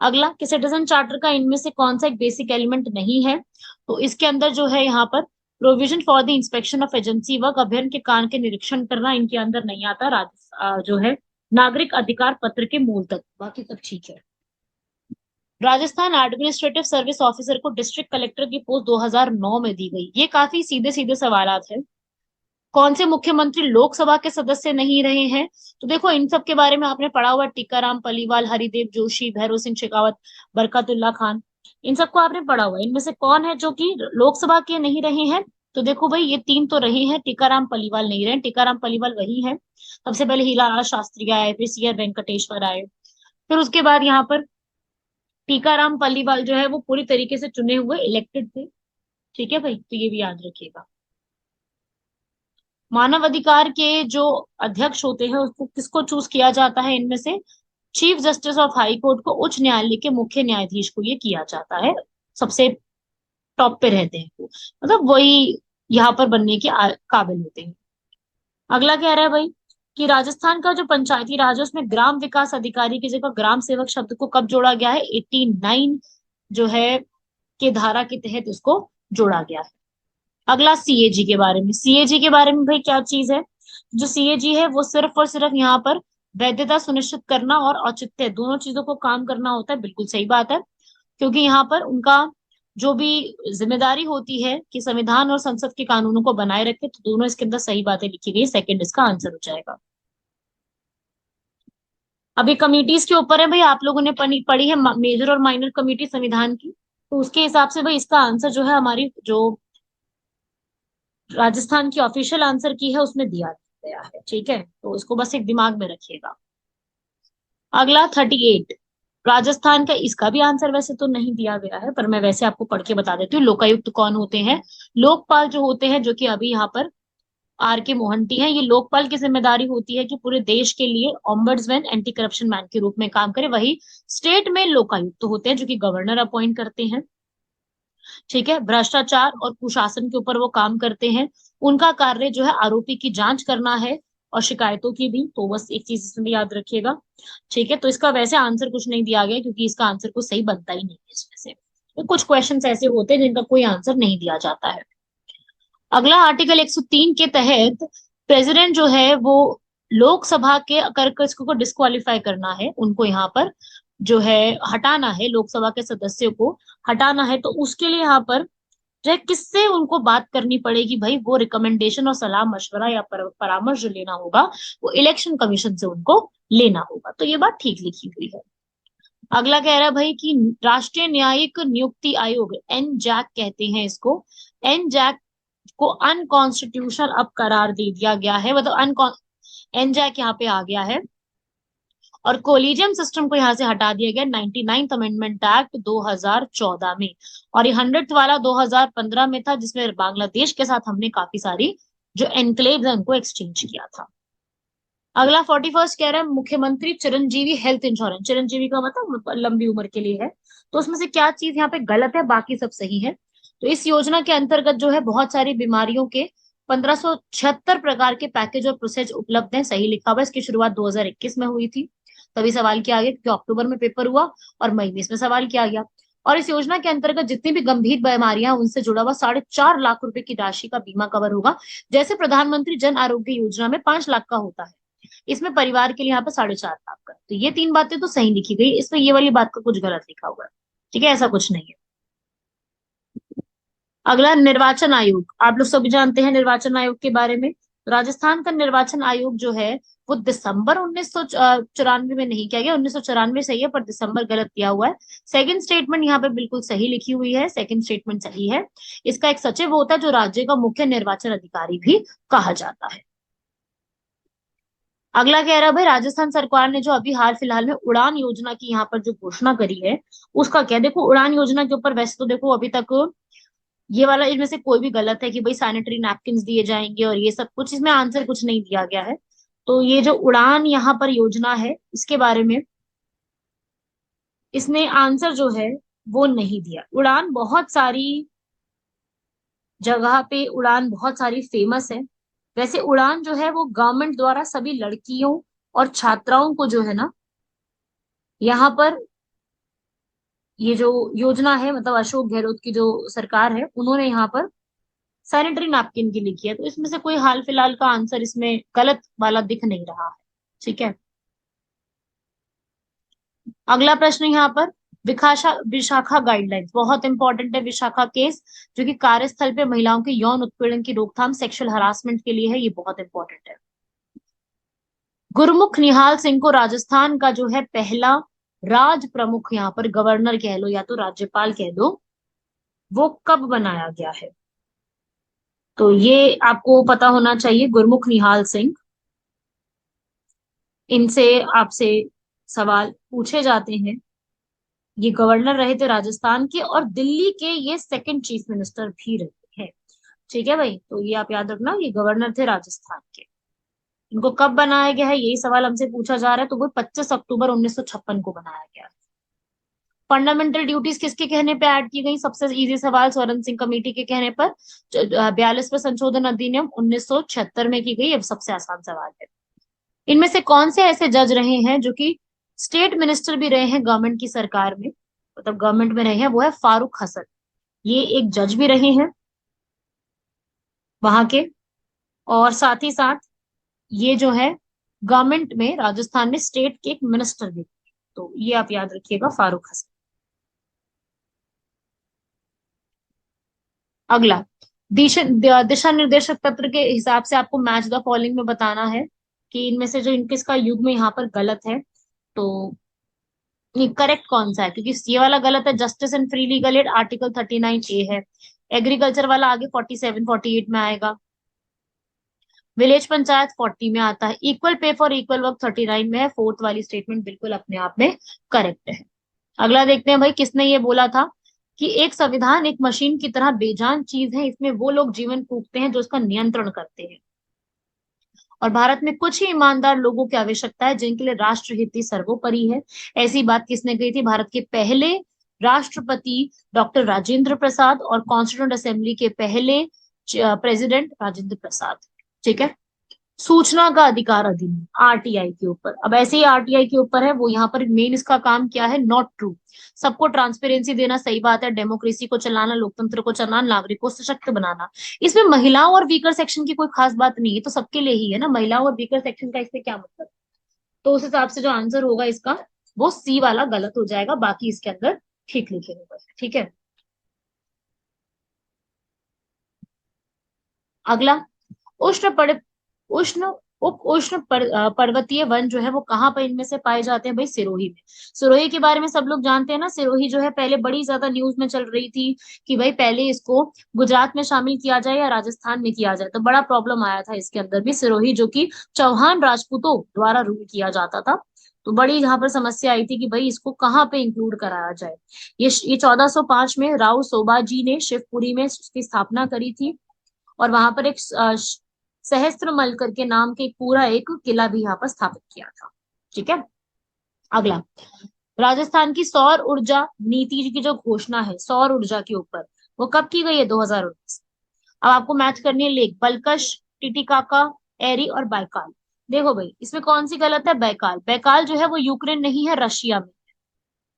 अगला, कि सिटीजन चार्टर का इनमें से कौन सा एक बेसिक एलिमेंट नहीं है? तो इसके अंदर जो है यहाँ पर provision for the inspection of agency work, अभियान के काम के निरीक्षण करना, इनके अंदर नहीं आता। जो है नागरिक अधिकार पत्र के मूल तक, बाकी सब ठीक है। राजस्थान एडमिनिस्ट्रेटिव सर्विस ऑफिसर को डिस्ट्रिक्ट कलेक्टर की पोस्ट 2009 में दी गई। ये काफी सीधे सीधे सवालात है। कौन से मुख्यमंत्री लोकसभा के सदस्य नहीं रहे हैं? तो देखो इन सब के बारे में आपने पढ़ा हुआ, टीकाराम पलीवाल, हरिदेव जोशी, भैरव सिंह शेखावत, बरकतुल्ला खान, इन सबको आपने पढ़ा हुआ। इनमें से कौन है जो कि लोकसभा के नहीं रहे हैं? तो देखो भाई ये तीन तो रहे हैं, टीकाराम पलीवाल नहीं रहे। टीकाराम पलीवाल वही है, सबसे पहले हीलालाल शास्त्री आए, फिर सी आर वेंकटेश्वर आए, फिर उसके बाद यहाँ पर टीकाराम पलीवाल जो है वो पूरी तरीके से चुने हुए इलेक्टेड थे। ठीक है भाई, तो ये भी याद रखिएगा। मानव अधिकार के जो अध्यक्ष होते हैं उसको किसको चूज किया जाता है? इनमें से chief justice of high court को, उच्च न्यायालय के मुख्य न्यायाधीश को ये किया जाता है, सबसे टॉप पे रहते हैं वो, मतलब वही यहाँ पर बनने के काबिल होते हैं। अगला कह रहा है भाई कि राजस्थान का जो पंचायती राज है उसमें ग्राम विकास अधिकारी की जगह ग्राम सेवक शब्द को कब जोड़ा गया है? 89 जो है के धारा के तहत इसको जोड़ा गया है। अगला सीएजी के बारे में, सीएजी के बारे में भाई क्या चीज है? जो सीएजी है वो सिर्फ और सिर्फ यहाँ पर वैधता सुनिश्चित करना और औचित्य दोनों चीजों को काम करना होता है। बिल्कुल सही बात है, क्योंकि यहाँ पर उनका जो भी जिम्मेदारी होती है कि संविधान और संसद के कानूनों को बनाए रखे, तो दोनों इसके अंदर सही बातें लिखी गई। सेकंड इसका आंसर हो जाएगा। अभी कमिटीज के ऊपर है भाई, आप लोगों ने पढ़ी है मेजर और माइनर कमेटी संविधान की, तो उसके हिसाब से भाई इसका आंसर जो है हमारी जो राजस्थान की ऑफिशियल आंसर की है उसमें दिया गया है। ठीक है, तो इसको बस एक दिमाग में रखिएगा। अगला 38, राजस्थान का, इसका भी आंसर वैसे तो नहीं दिया गया है, पर मैं वैसे आपको पढ़ के बता देती हूँ। लोकायुक्त कौन होते हैं? लोकपाल जो होते हैं, जो कि अभी यहाँ पर आर के मोहंती हैं, ये लोकपाल की जिम्मेदारी होती है कि पूरे देश के लिए ऑम्बड्समैन, एंटी करप्शन मैन के रूप में काम करे। वही स्टेट में लोकायुक्त होते हैं जो कि गवर्नर अपॉइंट करते हैं। ठीक है, भ्रष्टाचार और कुशासन के ऊपर वो काम करते हैं। उनका कार्य जो है आरोपी की जांच करना है और शिकायतों की भी, तो बस एक चीज इसमें याद रखिएगा। ठीक है, तो इसका वैसे आंसर कुछ नहीं दिया गया क्योंकि इसका आंसर कुछ सही बनता ही नहीं है इसमें से। तो कुछ क्वेश्चन ऐसे होते हैं जिनका कोई आंसर नहीं दिया जाता है। अगला आर्टिकल 103 के तहत प्रेसिडेंट जो है वो लोकसभा के अगर किसको को डिस्क्वालीफाई करना है, उनको यहाँ पर जो है हटाना है, लोकसभा के सदस्यों को हटाना है, तो उसके लिए यहाँ पर जो है किससे उनको बात करनी पड़ेगी भाई? वो रिकमेंडेशन और सलाह मशवरा या परामर्श जो लेना होगा वो इलेक्शन कमीशन से उनको लेना होगा। तो ये बात ठीक लिखी हुई है। अगला कह रहा है भाई कि राष्ट्रीय न्यायिक नियुक्ति आयोग, एन जैक कहते हैं इसको, एन जैक को अनकॉन्स्टिट्यूशनल अब करार दे दिया गया है, मतलब अनकॉन एनजैक यहाँ पे आ गया है। और कोलिजियम सिस्टम को यहाँ से हटा दिया गया 99th अमेंडमेंट एक्ट 2014 में, और ये 100th वाला 2015 में था, जिसमें बांग्लादेश के साथ हमने काफी सारी जो एनक्लेव है उनको एक्सचेंज किया था। अगला 41 कह रहा है मुख्यमंत्री चिरंजीवी हेल्थ इंश्योरेंस, चिरंजीवी का मतलब लंबी उम्र के लिए है, तो उसमें से क्या चीज यहाँ पे गलत है, बाकी सब सही है। तो इस योजना के अंतर्गत जो है बहुत सारी बीमारियों के 1576 प्रकार के पैकेज और प्रोसेस उपलब्ध हैं, सही लिखा हुआ है। इसकी शुरुआत 2021 में हुई थी, तभी सवाल किया गया क्योंकि अक्टूबर में पेपर हुआ और मई में इसमें सवाल किया गया। और इस योजना के अंतर्गत जितनी भी गंभीर बीमारियां उनसे जुड़ा हुआ 4.5 लाख रुपए की राशि का बीमा कवर होगा। जैसे प्रधानमंत्री जन आरोग्य योजना में 5 लाख का होता है, इसमें परिवार के लिए यहाँ पे 4.5 लाख का। तो ये तीन बातें तो सही लिखी गई, इसमें ये वाली बात का कुछ गलत लिखा हुआ है। ठीक है, ऐसा कुछ नहीं है। अगला निर्वाचन आयोग, आप लोग सभी जानते हैं निर्वाचन आयोग के बारे में। राजस्थान का निर्वाचन आयोग जो है वो दिसंबर 1994 में नहीं किया गया, 1994 सही है पर दिसंबर गलत दिया हुआ है। सेकंड स्टेटमेंट यहाँ पे बिल्कुल सही लिखी हुई है, सेकंड स्टेटमेंट सही है। इसका एक सचिव होता है जो राज्य का मुख्य निर्वाचन अधिकारी भी कहा जाता है। अगला कह रहा है भाई राजस्थान सरकार ने जो अभी हाल फिलहाल में उड़ान योजना की यहाँ पर जो घोषणा करी है उसका क्या? देखो उड़ान योजना के ऊपर वैसे तो देखो अभी तक ये वाला इनमें से कोई भी गलत है कि भाई सैनिटरी नैपकिन दिए जाएंगे और ये सब कुछ, इसमें आंसर कुछ नहीं दिया गया है। तो ये जो उड़ान यहाँ पर योजना है इसके बारे में इसमें आंसर जो है वो नहीं दिया। उड़ान बहुत सारी जगह पे उड़ान बहुत सारी फेमस है। वैसे उड़ान जो है वो गवर्नमेंट द्वारा सभी लड़कियों और छात्राओं को जो है ना यहाँ पर ये जो योजना है, मतलब अशोक गहलोत की जो सरकार है उन्होंने यहाँ पर सैनिटरी नैपकिन की लिखी है, तो इसमें से कोई हाल फिलहाल का आंसर इसमें गलत वाला दिख नहीं रहा है। ठीक है, अगला प्रश्न यहाँ पर विशाखा गाइडलाइंस बहुत इंपॉर्टेंट है। विशाखा केस जो कि कार्यस्थल पे महिलाओं के यौन उत्पीड़न की रोकथाम, सेक्सुअल हरासमेंट के लिए है, ये बहुत इंपॉर्टेंट है। गुरमुख निहाल सिंह को राजस्थान का जो है पहला राज प्रमुख, यहाँ पर गवर्नर कह लो या तो राज्यपाल कह दो, वो कब बनाया गया है? तो ये आपको पता होना चाहिए, गुरमुख निहाल सिंह। इनसे आपसे सवाल पूछे जाते हैं। ये गवर्नर रहे थे राजस्थान के और दिल्ली के ये सेकंड चीफ मिनिस्टर भी रहे हैं। ठीक है भाई, तो ये आप याद रखना, ये गवर्नर थे राजस्थान के। इनको कब बनाया गया है यही सवाल हमसे पूछा जा रहा है, तो वो 25 अक्टूबर 1956 को बनाया गया है। फंडामेंटल ड्यूटीज किसके कहने पे ऐड की गई? सबसे इजी सवाल, स्वर्ण सिंह कमेटी के कहने पर। 42वें संशोधन अधिनियम 1976 में की गई, अब सबसे आसान सवाल है। इनमें से कौन से ऐसे जज रहे हैं जो कि स्टेट मिनिस्टर भी रहे हैं गवर्नमेंट की सरकार में, मतलब गवर्नमेंट में रहे हैं? वो है फारूक हसन, ये एक जज भी रहे हैं वहां के, और साथ ही साथ ये जो है गवर्नमेंट में, राजस्थान में स्टेट के एक मिनिस्टर भी, तो ये आप याद रखिएगा, फारूक हसन। अगला, दिशा निर्देशक तंत्र के हिसाब से आपको मैच द फॉलोइंग में बताना है कि इनमें से जो इनके इसका युग्म यहाँ पर गलत है, तो ये करेक्ट कौन सा है, क्योंकि ये वाला गलत है, justice and free legal aid article 39A है। एग्रीकल्चर वाला आगे 47 48 में आएगा। विलेज पंचायत 40 में आता है। Equal pay for equal work 39 में है। फोर्थ वाली स्टेटमेंट बिल्कुल अपने आप में करेक्ट है। अगला देखते हैं भाई, किसने ये बोला था कि एक संविधान एक मशीन की तरह बेजान चीज है, इसमें वो लोग जीवन फूकते हैं जो उसका नियंत्रण करते हैं, और भारत में कुछ ही ईमानदार लोगों की आवश्यकता है जिनके लिए राष्ट्रहित ही सर्वोपरि है। ऐसी बात किसने कही थी? भारत के पहले राष्ट्रपति डॉक्टर राजेंद्र प्रसाद और कॉन्स्टिट्यूंट असेंबली के पहले प्रेसिडेंट राजेंद्र प्रसाद। ठीक है। सूचना का अधिकार अधिनियम, आरटीआई के ऊपर, अब ऐसे ही आरटीआई के ऊपर है वो, यहाँ पर मेन इसका काम क्या है? Not true. सबको ट्रांसपेरेंसी देना, सही बात है, डेमोक्रेसी को चलाना, लोकतंत्र को चलाना, नागरिकों को सशक्त बनाना। इसमें महिलाओं और वीकर सेक्शन की कोई खास बात नहीं है, तो सबके लिए ही है ना, महिलाओं और वीकर सेक्शन का इससे क्या मतलब? तो उस हिसाब से जो आंसर होगा इसका, वो सी वाला गलत हो जाएगा, बाकी इसके अंदर ठीक लिखे होगा। ठीक है। अगला, उष्ण पड़ उष्ण उप उष्ण पर्वतीय वन जो है वो कहाँ पर इनमें से पाए जाते हैं? भाई सिरोही में। सिरोही के बारे में सब लोग जानते हैं ना। सिरोही जो है पहले बड़ी ज्यादा न्यूज में चल रही थी कि भाई पहले इसको गुजरात में शामिल किया जाए या राजस्थान में किया जाए, तो बड़ा प्रॉब्लम आया था इसके अंदर भी। सिरोही जो कि चौहान राजपूतों द्वारा रूल किया जाता था, तो बड़ी यहाँ पर समस्या आई थी कि भाई इसको कहाँ पे इंक्लूड कराया जाए। ये 1405 में राव सोबाजी ने शिवपुरी में इसकी स्थापना करी थी, और वहां पर एक सहस्त्रमल करके नाम के एक पूरा एक किला भी यहाँ पर स्थापित किया था। ठीक है। अगला, राजस्थान की सौर ऊर्जा नीति की जो घोषणा है सौर ऊर्जा के ऊपर, वो कब की गई है? 2019। अब आपको मैच करनी है लेक, बलकश, टिटिकाका, एरी और बाइकाल। देखो भाई, इसमें कौन सी गलत है? बैकाल। बैकाल जो है वो यूक्रेन नहीं है, रशिया में।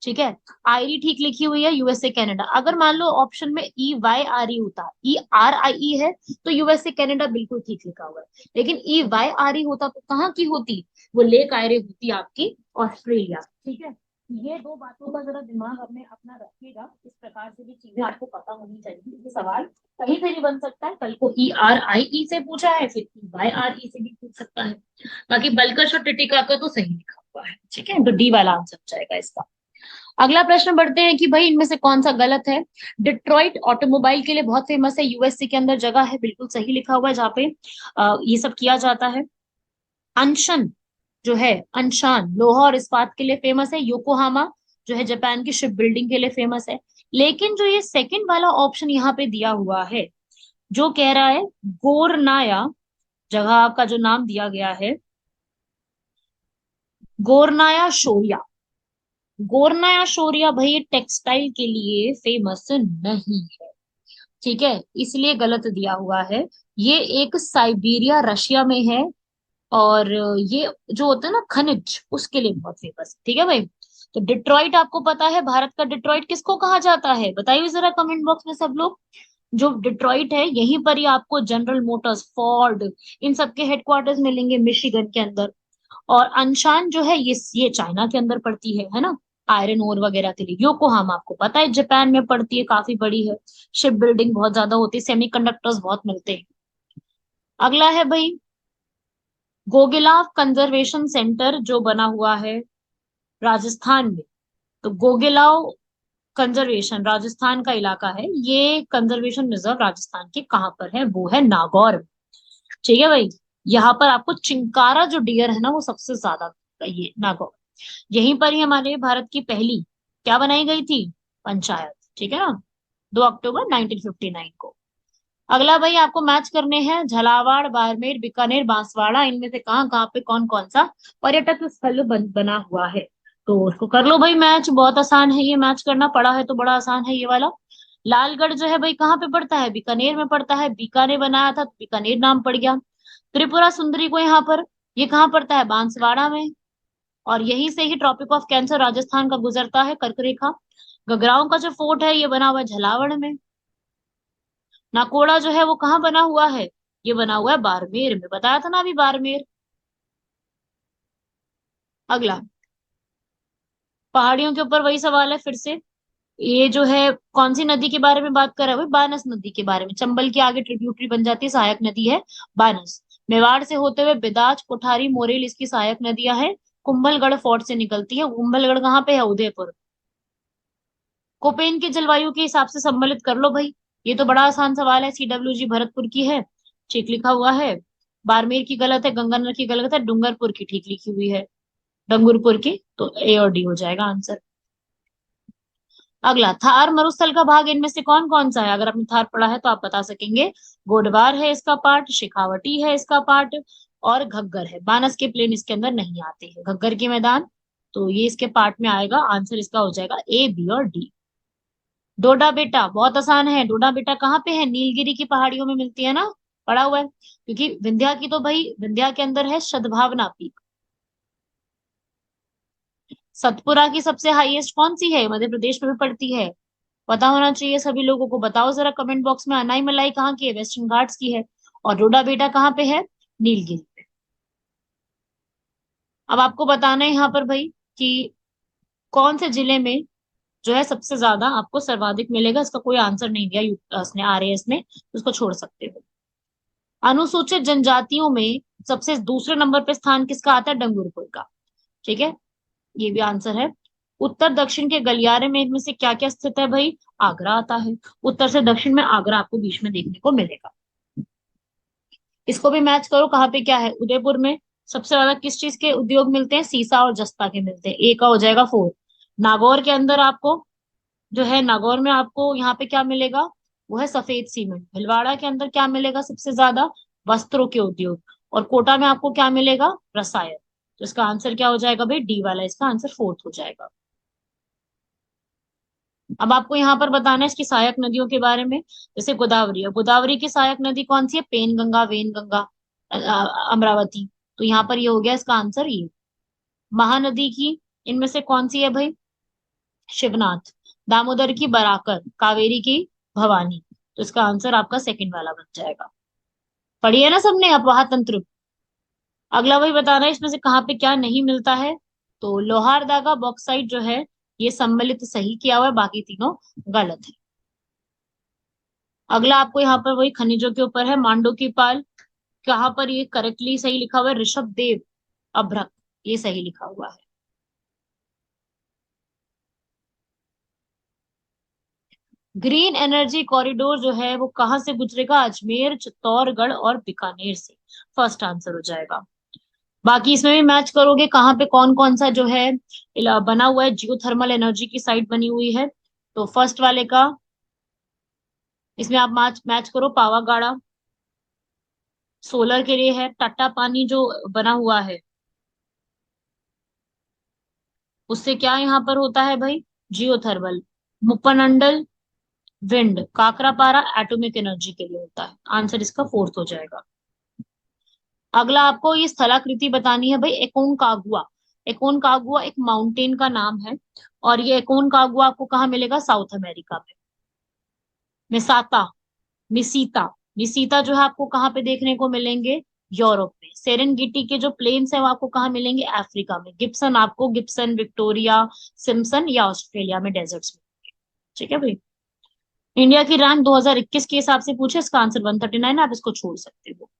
ठीक है। आईरी ठीक लिखी हुई है, यूएसए कनाडा। अगर मान लो ऑप्शन में EYRE होता, ERIE है, तो यूएसए कनाडा बिल्कुल ठीक लिखा हुआ है, लेकिन EYRE होता तो कहाँ की होती? वो लेक आयरे होती आपकी ऑस्ट्रेलिया। ठीक है। ये दो बातों का जरा दिमाग अपने अपना रखिएगा, इस प्रकार से भी चीजें आपको पता होनी चाहिए। ये सवाल कहीं से भी बन सकता है, कल को ERIE से पूछा है, फिर EYRE से भी पूछ सकता है। बाकी बलकश और टिटिकाका तो सही लिखा हुआ है। ठीक है, तो डी वाला आंसर हो जाएगा इसका। अगला प्रश्न बढ़ते हैं कि भाई इनमें से कौन सा गलत है? डिट्रॉइट ऑटोमोबाइल के लिए बहुत फेमस है, यूएसए के अंदर जगह है, बिल्कुल सही लिखा हुआ है, जहाँ पे ये सब किया जाता है। अनशन जो है, अनशान लोहा और इस्पात के लिए फेमस है। योकोहामा जो है जापान की शिप बिल्डिंग के लिए फेमस है। लेकिन जो ये सेकंड वाला ऑप्शन यहाँ पे दिया हुआ है, जो कह रहा है गोरनाया, जगह का जो नाम दिया गया है गोरनाया शोरिया, गोरनाया शोरिया भाई ये टेक्सटाइल के लिए फेमस नहीं है। ठीक है, इसलिए गलत दिया हुआ है। ये एक साइबेरिया रशिया में है, और ये जो होता है ना खनिज, उसके लिए बहुत फेमस है। ठीक है भाई। तो डिट्रॉइट आपको पता है, भारत का डिट्रॉइट किसको कहा जाता है? बताइए जरा कमेंट बॉक्स में सब लोग। जो डिट्रॉइट है, यहीं पर ही आपको जनरल मोटर्स, फोर्ड, इन सबके हेडक्वार्टर्स मिलेंगे मिशिगन के अंदर। और अनशान जो है ये चाइना के अंदर पड़ती है ना, आयरन ओर वगैरह के लिए। योकोहामा आपको पता है जापान में पड़ती है, काफी बड़ी है, शिप बिल्डिंग बहुत ज्यादा होती है, सेमीकंडक्टर्स बहुत मिलते हैं। अगला है भाई, गोगिलाव कंजर्वेशन सेंटर जो बना हुआ है राजस्थान में, तो गोगिलाव कंजर्वेशन राजस्थान का इलाका है, ये कंजर्वेशन रिजर्व राजस्थान के कहाँ पर है? वो है नागौर में। ठीक है भाई। यहाँ पर आपको चिंकारा जो डियर है ना, वो सबसे ज्यादा मिलता है, ये नागौर। यहीं पर ही हमारे भारत की पहली क्या बनाई गई थी? पंचायत। ठीक है ना, 2 अक्टूबर 1959 को। अगला भाई आपको मैच करने हैं झालावाड़, बाड़मेर, बीकानेर, बांसवाड़ा, इनमें से कहाँ कहाँ पे कौन कौन सा पर्यटक स्थल बना हुआ है, तो उसको कर लो भाई मैच। बहुत आसान है ये मैच करना, पढ़ा है तो बड़ा आसान है ये वाला। लालगढ़ जो है भाई कहाँ पे पड़ता है? बीकानेर में पड़ता है। बीकानेर बनाया था तो बीकानेर नाम पड़ गया। त्रिपुरा सुंदरी को यहाँ पर, ये कहाँ पड़ता है? बांसवाड़ा में। और यहीं से ही ट्रॉपिक ऑफ कैंसर राजस्थान का गुजरता है, कर्क रेखा। गगराओं का जो फोर्ट है ये बना हुआ है झालावाड़ में। नाकोड़ा जो है वो कहाँ बना हुआ है? ये बना हुआ है बाड़मेर में, बताया था ना अभी बाड़मेर। अगला, पहाड़ियों के ऊपर वही सवाल है फिर से। ये जो है कौन सी नदी के बारे में बात कर रहा है? बानस नदी के बारे में। चंबल के आगे ट्रिब्यूटरी बन जाती है, सहायक नदी है बानस। मेवाड़ से होते हुए बिदाच, कोठारी, मोरेल इसकी सहायक नदियां हैं। कुंभलगढ़ फोर्ट से निकलती है। कुंभलगढ़ कहाँ पे है? उदयपुर। कोपेन की जलवायु के हिसाब से सम्मिलित कर लो भाई। ये तो बड़ा आसान सवाल है। CWG भरतपुर की है, ठीक लिखा हुआ है। बाड़मेर की गलत है, गंगानगर की गलत है, डूंगरपुर की ठीक लिखी हुई है, डंगुरपुर की। तो A और D हो जाएगा आंसर। अगला, थार मरुस्थल का भाग इनमें से कौन कौन सा है? अगर आपने थार पढ़ा है तो आप बता सकेंगे। गोडवार है इसका पार्ट, शेखावटी है इसका पार्ट, और घग्गर है। बानस के प्लेन इसके अंदर नहीं आते हैं, घग्गर के मैदान। तो ये इसके पार्ट में आएगा। आंसर इसका हो जाएगा A, B और D। डोडा बेटा बहुत आसान है। डोडा बेटा कहाँ पे है? नीलगिरी की पहाड़ियों में मिलती है ना, पड़ा हुआ है। क्योंकि विंध्या की तो भाई, विंध्या के अंदर है सद्भावना पीक। सतपुरा की सबसे हाईएस्ट कौन सी है? मध्य प्रदेश में भी पड़ती है, पता होना चाहिए सभी लोगों को। बताओ जरा कमेंट बॉक्स में। अनाई मलाई कहाँ की है? वेस्टर्न घाट्स की है। और डोडा बेटा कहाँ पे है? नीलगिरी पे। अब आपको बताना है यहाँ पर भाई कि कौन से जिले में जो है सबसे ज्यादा आपको सर्वाधिक मिलेगा। इसका कोई आंसर नहीं दिया उसने, RAS ने, तो उसको छोड़ सकते हो। अनुसूचित जनजातियों में सबसे दूसरे नंबर पे स्थान किसका आता है? डंगुरपुर का। ठीक है, ये भी आंसर है। उत्तर दक्षिण के गलियारे में इनमें से क्या क्या स्थित है भाई? आगरा आता है। उत्तर से दक्षिण में आगरा आपको बीच में देखने को मिलेगा। इसको भी मैच करो, कहाँ पे क्या है? उदयपुर में सबसे ज्यादा किस चीज के उद्योग मिलते हैं? सीसा और जस्ता के मिलते हैं। ए का हो जाएगा 4। नागौर के अंदर आपको जो है, नागौर में आपको यहाँ पे क्या मिलेगा? वो है सफेद सीमेंट। भीलवाड़ा के अंदर क्या मिलेगा सबसे ज्यादा? वस्त्रों के उद्योग। और कोटा में आपको क्या मिलेगा? रसायन। तो इसका आंसर क्या हो जाएगा भाई? D वाला। इसका आंसर 4th हो जाएगा। अब आपको यहाँ पर बताना है इसकी सहायक नदियों के बारे में। जैसे गोदावरी है, गोदावरी की सहायक नदी कौन सी है? Penganga, Wainganga, Amravati. तो यहाँ पर ये हो गया इसका आंसर ये। महानदी की इनमें से कौन सी है भाई? शिवनाथ। दामोदर की बराकर, कावेरी की भवानी। तो इसका आंसर आपका सेकंड वाला बन जाएगा। पढ़ी है ना सबने अपोहा तंत्र? अगला वही बताना है इसमें से कहाँ पे क्या नहीं मिलता है। तो लोहारदागा बॉक्साइट जो है, ये सम्मिलित सही किया हुआ है, बाकी तीनों गलत है। अगला आपको यहाँ पर वही खनिजों के ऊपर है। मांडो की पाल, कहाँ पर ये करेक्टली सही लिखा हुआ है? ऋषभ देव अभ्रक, ये सही लिखा हुआ है। ग्रीन एनर्जी कॉरिडोर जो है वो कहाँ से गुजरेगा? अजमेर, चित्तौड़गढ़ और बीकानेर से। फर्स्ट आंसर हो जाएगा। बाकी इसमें भी मैच करोगे कहाँ पे कौन कौन सा जो है बना हुआ है। जियोथर्मल एनर्जी की साइट बनी हुई है। तो फर्स्ट वाले का इसमें आप मैच मैच करो। पावागाड़ा सोलर के लिए है। टाटा पानी जो बना हुआ है, उससे क्या यहाँ पर होता है भाई? Geothermal. Muppandal wind, Kakrapar atomic energy के लिए होता है। आंसर इसका 4th हो जाएगा। अगला आपको ये स्थलाकृति बतानी है भाई। एकोनकागुआ। एकोनकागुआ एक माउंटेन का नाम है। और ये एकोनकागुआ आपको कहाँ मिलेगा? साउथ अमेरिका में। मिसाता, मिसीता, मिसीता जो है आपको कहाँ पे देखने को मिलेंगे? यूरोप में। सेरेनगेटी के जो प्लेन्स है वो आपको कहाँ मिलेंगे? अफ्रीका में। गिब्सन आपको गिब्सन, विक्टोरिया, सिम्सन या ऑस्ट्रेलिया में डेजर्ट्स में। ठीक है भाई। इंडिया की रैंक 2021 के हिसाब से पूछे, इसका आंसर 139 है। आप इसको छोड़ सकते हो।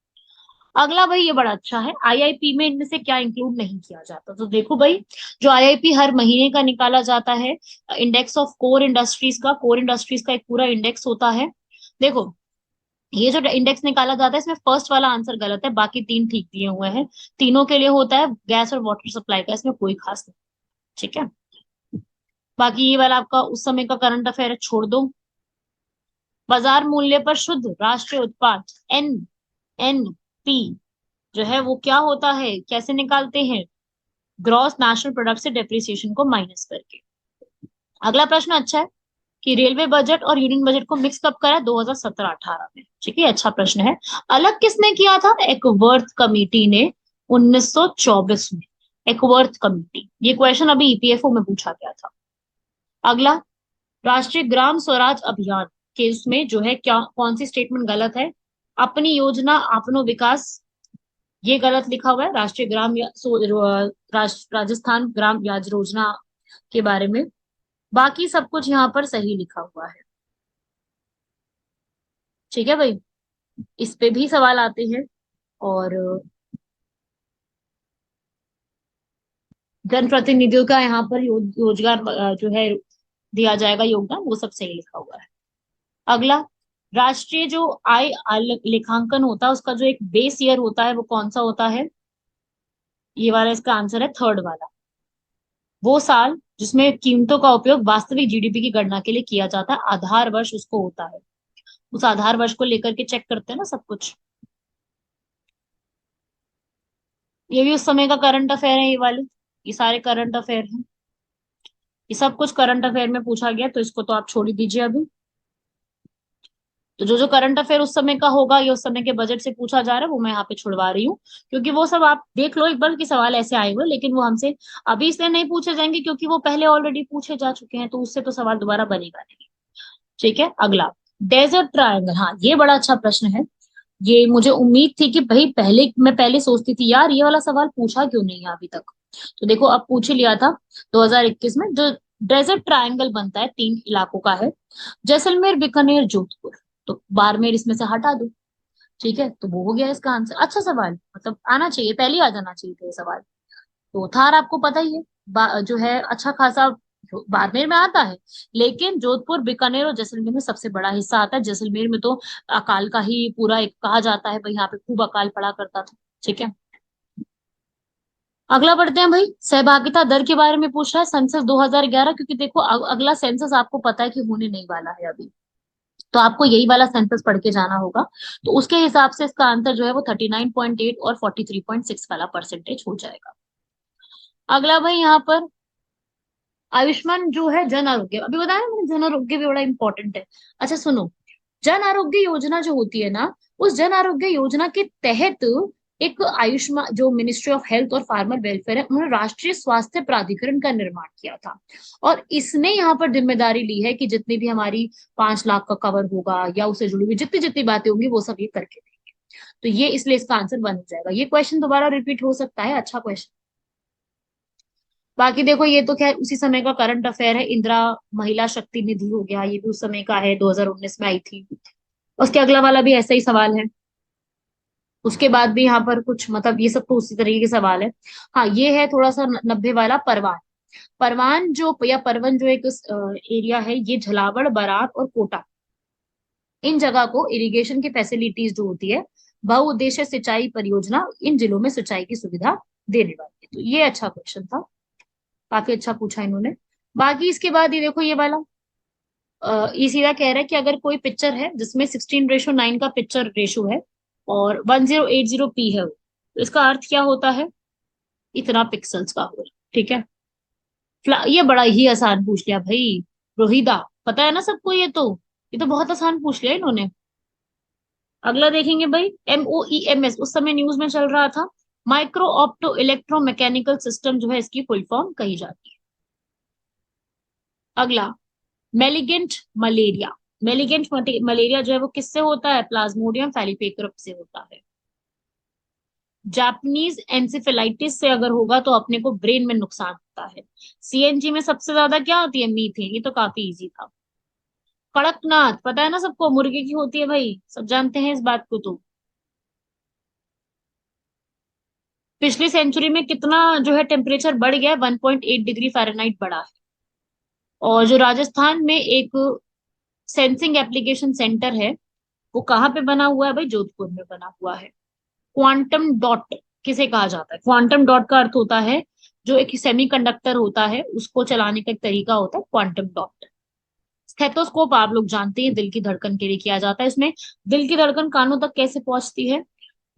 अगला भाई ये बड़ा अच्छा है। IIP में इनमें से क्या इंक्लूड नहीं किया जाता? तो देखो भाई, जो IIP हर महीने का निकाला जाता है, इंडेक्स ऑफ कोर इंडस्ट्रीज का, कोर इंडस्ट्रीज का एक पूरा इंडेक्स होता है। देखो, ये जो इंडेक्स निकाला जाता है इसमें फर्स्ट वाला आंसर गलत है, बाकी तीन ठीक दिए हुए हैं। तीनों के लिए होता है गैस और वाटर सप्लाई का, इसमें कोई खास नहीं। ठीक है, बाकी ये वाला आपका उस समय का करंट अफेयर है, छोड़ दो। बाजार मूल्य पर शुद्ध राष्ट्रीय उत्पाद NNP जो है वो क्या होता है, कैसे निकालते हैं? ग्रॉस नेशनल प्रोडक्ट से डेप्रिसिएशन को माइनस करके। अगला प्रश्न अच्छा है कि रेलवे बजट और यूनियन बजट को मिक्स कब करा? 2017-18 में। ठीक है, अच्छा प्रश्न है। अलग किसने किया था? एकवर्थ कमेटी ने 1924 में। एकवर्थ कमेटी, ये क्वेश्चन अभी EPFO में पूछा गया था। अगला, राष्ट्रीय ग्राम स्वराज अभियान के उसमें जो है क्या, कौन सी स्टेटमेंट गलत है? अपनी योजना अपनो विकास ये गलत लिखा हुआ है राष्ट्रीय राजस्थान ग्राम ब्याज योजना के बारे में। बाकी सब कुछ यहाँ पर सही लिखा हुआ है। ठीक है भाई, इस पे भी सवाल आते हैं। और जनप्रतिनिधियों का यहाँ पर रोजगार जो है दिया जाएगा योगदान, वो सब सही लिखा हुआ है। अगला, राष्ट्रीय जो आय लेखांकन होता है उसका जो एक बेस ईयर होता है वो कौन सा होता है? ये वाला इसका आंसर है थर्ड वाला। वो साल जिसमें कीमतों का उपयोग वास्तविक जीडीपी की गणना के लिए किया जाता है, आधार वर्ष उसको होता है। उस आधार वर्ष को लेकर के चेक करते हैं ना सब कुछ। ये भी उस समय का करंट अफेयर है, ये वाले, ये सारे करंट अफेयर हैं। ये सब कुछ करंट अफेयर में पूछा गया, तो इसको तो आप छोड़ ही दीजिए अभी। तो जो जो करंट अफेयर उस समय का होगा, ये उस समय के बजट से पूछा जा रहा है, वो मैं यहाँ पे छुड़वा रही हूँ। क्योंकि वो सब आप देख लो एक बार कि सवाल ऐसे आए हुए, लेकिन वो हमसे अभी इसलिए नहीं पूछे जाएंगे क्योंकि वो पहले ऑलरेडी पूछे जा चुके हैं, तो उससे तो सवाल दोबारा बनेगा नहीं। ठीक है, अगला, डेजर्ट ट्रायंगल। हाँ, ये बड़ा अच्छा प्रश्न है। ये मुझे उम्मीद थी कि भाई मैं पहले सोचती थी यार ये वाला सवाल पूछा क्यों नहीं है अभी तक। तो देखो अब पूछ ही लिया था 2021 में। जो डेजर्ट ट्रायंगल बनता है 3 इलाकों का है, जैसलमेर, बीकानेर, जोधपुर। तो बाड़मेर इसमें से हटा दो। ठीक है, तो वो हो गया इसका आंसर। अच्छा सवाल, मतलब आना चाहिए, पहले ही आ जाना चाहिए था ये सवाल। तो थार आपको पता ही है, जो है अच्छा खासा बाड़मेर में आता है। लेकिन जोधपुर, बीकानेर और जैसलमेर में सबसे बड़ा हिस्सा आता है। जैसलमेर में तो अकाल का ही पूरा एक कहा जाता है भाई, यहाँ पे खूब अकाल पड़ा करता था। ठीक है, अगला बढ़ते हैं भाई। सहभागिता दर के बारे में पूछ रहा है सेंसस 2011, क्योंकि देखो अगला सेंसस आपको पता है कि होने नहीं वाला है अभी। तो आपको यही वाला सेंसस पढ़ के जाना होगा। तो उसके हिसाब से इसका आंसर जो है वो 39.8 और 43.6 वाला परसेंटेज हो जाएगा। अगला भाई यहाँ पर आयुष्मान जो है जन आरोग्य, अभी बताया ना मैंने, जन आरोग्य भी बड़ा इंपॉर्टेंट है। अच्छा सुनो, जन आरोग्य योजना जो होती है ना, उस जन आरोग्य योजना के तहत एक आयुष्मान, जो मिनिस्ट्री ऑफ हेल्थ और फार्मर वेलफेयर है, उन्होंने राष्ट्रीय स्वास्थ्य प्राधिकरण का निर्माण किया था। और इसने यहाँ पर जिम्मेदारी ली है कि जितनी भी हमारी 5 लाख का कवर होगा या उससे जुड़ी हुई जितनी जितनी बातें होंगी वो सब ये करके देंगे। तो ये इसलिए इसका आंसर बन जाएगा। ये क्वेश्चन दोबारा रिपीट हो सकता है, अच्छा क्वेश्चन। बाकी देखो ये तो खैर उसी समय का करंट अफेयर है। इंदिरा महिला शक्ति निधि हो गया, ये भी उस समय का है, 2019 में आई थी। उसके अगला वाला भी ऐसा ही सवाल है। उसके बाद भी यहाँ पर कुछ, मतलब ये सब तो उसी तरीके के सवाल है। हाँ, ये है थोड़ा सा 90 वाला परवान। परवान जो या परवन जो एक एरिया है, ये झालावाड़, बारात और कोटा, इन जगह को इरिगेशन की फैसिलिटीज जो होती है, बहुउद्देश्य सिंचाई परियोजना, इन जिलों में सिंचाई की सुविधा देने वाली है। तो ये अच्छा क्वेश्चन था, काफी अच्छा पूछा इन्होंने। बाकी इसके बाद ये देखो ये वाला, ये सीधा कह रहा है कि अगर कोई पिक्चर है जिसमें 16:9 का पिक्चर रेशो है और 1080p है वो, तो इसका अर्थ क्या होता है? इतना पिक्सल्स का होगा। ठीक है, ये बड़ा ही आसान पूछ लिया भाई। रोहिदा, पता है ना सबको ये तो बहुत आसान पूछ लिया इन्होंने। अगला देखेंगे भाई, MOEMS, उस समय न्यूज में चल रहा था। Micro opto electro mechanical system जो है, इसकी फुल फॉर्म कही जाती है। अगला, मेलिगेंट मलेरिया। मेलिगेंट मलेरिया जो है वो किससे होता है? प्लाज्मोडियम फैलिपेक्रम से होता है। जापानीज एंसेफेलाइटिस से अगर होगा तो अपने को ब्रेन में नुकसान होता है। CNG में सबसे ज्यादा क्या होती है? मीथेन। ये तो काफी इजी था। कड़कनाथ, पता है ना सबको, मुर्गे की होती है भाई, सब जानते हैं इस बात को। तो पिछली सेंचुरी में कितना जो है टेम्परेचर बढ़ गया है? 1.8 डिग्री फ़ारेनहाइट बढ़ा है। और जो राजस्थान में एक सेंसिंग एप्लीकेशन सेंटर है, वो कहाँ पे बना हुआ है भाई? जोधपुर में बना हुआ है। क्वांटम डॉट किसे कहा जाता है? क्वांटम डॉट का अर्थ होता है, जो एक सेमीकंडक्टर होता है उसको चलाने का एक तरीका होता है क्वांटम डॉट। स्टेथोस्कोप आप लोग जानते हैं, दिल की धड़कन के लिए किया जाता है। इसमें दिल की धड़कन कानों तक कैसे पहुंचती है?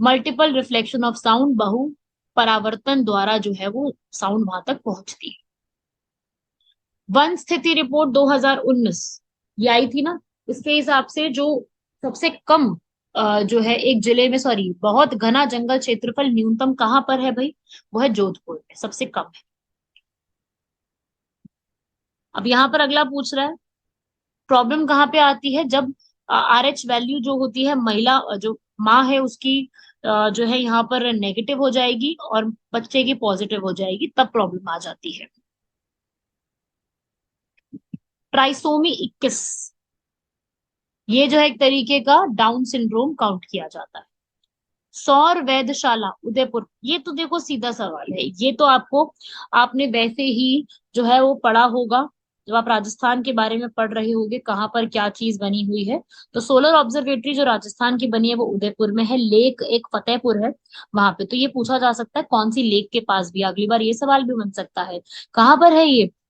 मल्टीपल रिफ्लेक्शन ऑफ साउंड, बहु परावर्तन द्वारा जो है वो साउंड वहां तक पहुंचती है। वन स्थिति रिपोर्ट 2019 ये आई थी ना, इसके हिसाब से जो सबसे कम जो है एक जिले में, सॉरी, बहुत घना जंगल क्षेत्रफल न्यूनतम कहाँ पर है भाई? वो है जोधपुर में, सबसे कम है। अब यहाँ पर अगला पूछ रहा है, प्रॉब्लम कहाँ पे आती है जब RH वैल्यू जो होती है महिला जो माँ है उसकी जो है यहाँ पर नेगेटिव हो जाएगी और बच्चे की पॉजिटिव हो जाएगी, तब प्रॉब्लम आ जाती है। ट्राइसोमी 21, ये जो है एक तरीके का डाउन सिंड्रोम काउंट किया जाता है। सौर वेधशाला उदयपुर, ये तो देखो सीधा सवाल है, ये तो आपको, आपने वैसे ही जो है वो पढ़ा होगा जब आप राजस्थान के बारे में पढ़ रहे होगे, कहाँ पर क्या चीज बनी हुई है। तो सोलर ऑब्जर्वेटरी जो राजस्थान की बनी है वो उदयपुर में है, लेक एक फतेहपुर है वहां पे। तो ये पूछा जा सकता है कौन सी लेक के पास भी, अगली बार ये सवाल भी बन सकता है। कहाँ पर है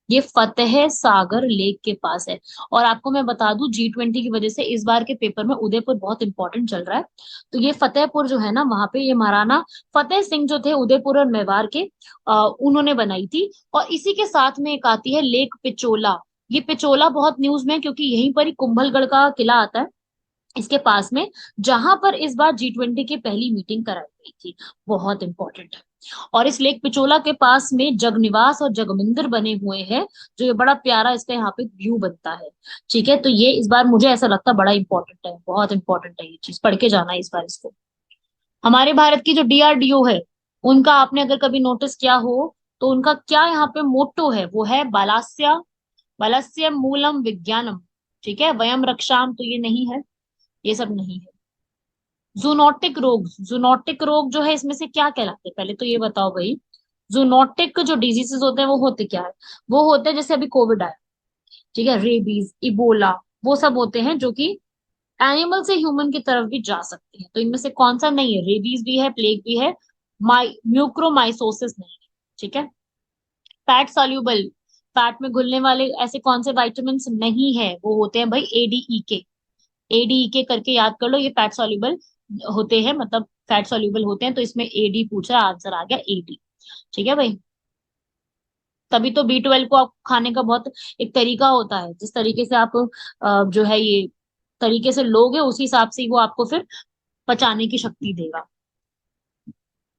ये फतेह सागर लेक के पास है। और आपको मैं बता दूं, G20 की वजह से इस बार के पेपर में उदयपुर बहुत इंपॉर्टेंट चल रहा है। तो ये फतेहपुर जो है ना, वहां पे ये महाराणा फतेह सिंह जो थे उदयपुर और मेवाड़ के, उन्होंने बनाई थी। और इसी के साथ में एक आती है लेक पिचोला। ये पिचोला बहुत न्यूज में है, क्योंकि यहीं पर ही कुंभलगढ़ का किला आता है इसके पास में, जहां पर इस बार G20 की पहली मीटिंग कराई गई थी। बहुत इंपॉर्टेंट है। और इस लेक पिचोला के पास में जगनिवास और जगमंदिर बने हुए हैं, जो ये बड़ा प्यारा इसका यहाँ पे व्यू बनता है। ठीक है, तो ये इस बार मुझे ऐसा लगता है बड़ा इंपॉर्टेंट है, बहुत इंपॉर्टेंट है, ये चीज पढ़ के जाना है इस बार इसको। हमारे भारत की जो DRDO है, उनका आपने अगर कभी नोटिस किया हो, तो उनका क्या यहाँ पे मोटो है, वो है बालास्य बालस्य मूलम विज्ञानम। ठीक है, वयम रक्षाम तो ये नहीं है, ये सब नहीं है। जूनोटिक रोग जो है इसमें से क्या कहलाते हैं, पहले तो ये बताओ भाई। जूनोटिक जो डिजीजेस होते हैं वो होते क्या है? वो होते हैं जैसे अभी कोविड आया, ठीक है, रेबीज, इबोला, वो सब होते हैं जो कि एनिमल से ह्यूमन की तरफ भी जा सकते हैं। तो इनमें से कौन सा नहीं है? रेबीज भी है, प्लेग भी है, म्यूक्रोमाइसोसिस नहीं है। ठीक है। फैट सॉल्यूबल, फैट में घुलने वाले ऐसे कौन से वाइटामिन नहीं है? वो होते हैं भाई ADEK। ADEK करके याद कर लो, ये फैट सॉल्यूबल होते हैं, मतलब फैट सॉल्यूबल होते हैं। तो इसमें AD पूछ रहा, आंसर आ गया AD। ठीक है भाई। तभी तो B12 को आप खाने का बहुत एक तरीका होता है, जिस तरीके से आप जो है ये तरीके से लोगे, उसी हिसाब से ही वो आपको फिर पचाने की शक्ति देगा।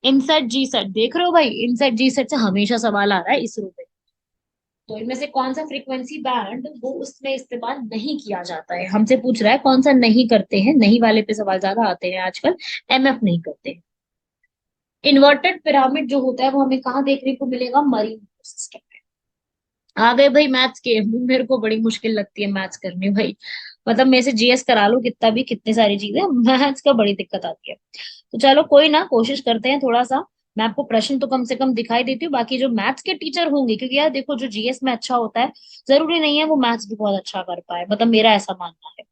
इनसेट जी सेट देख रहे हो भाई, इनसेट जी सेट से हमेशा सवाल आ रहा है इसरो पे। तो इनमें से कौन सा फ्रीक्वेंसी बैंड वो उसमें इस्तेमाल नहीं किया जाता है, हमसे पूछ रहा है कौन सा नहीं करते हैं, नहीं वाले पे सवाल ज्यादा आते हैं आजकल। MF नहीं करते हैं। इन्वर्टेड पिरामिड जो होता है वो हमें कहाँ देखने को मिलेगा? मरीन सिस्टम में। आ गए भाई मैथ्स के, मेरे को बड़ी मुश्किल लगती है मैथ्स करनी भाई। मतलब मेरे से GS करा लो कितना भी, कितनी सारी चीजें, मैथ्स का बड़ी दिक्कत आती है। तो चलो कोई ना, कोशिश करते हैं थोड़ा सा। मैं आपको प्रश्न तो कम से कम दिखाई देती हूँ, बाकी जो मैथ्स के टीचर होंगे, क्योंकि यार देखो जो GS में अच्छा होता है, जरूरी नहीं है वो मैथ्स भी बहुत अच्छा कर पाए, मतलब मेरा ऐसा मानना है।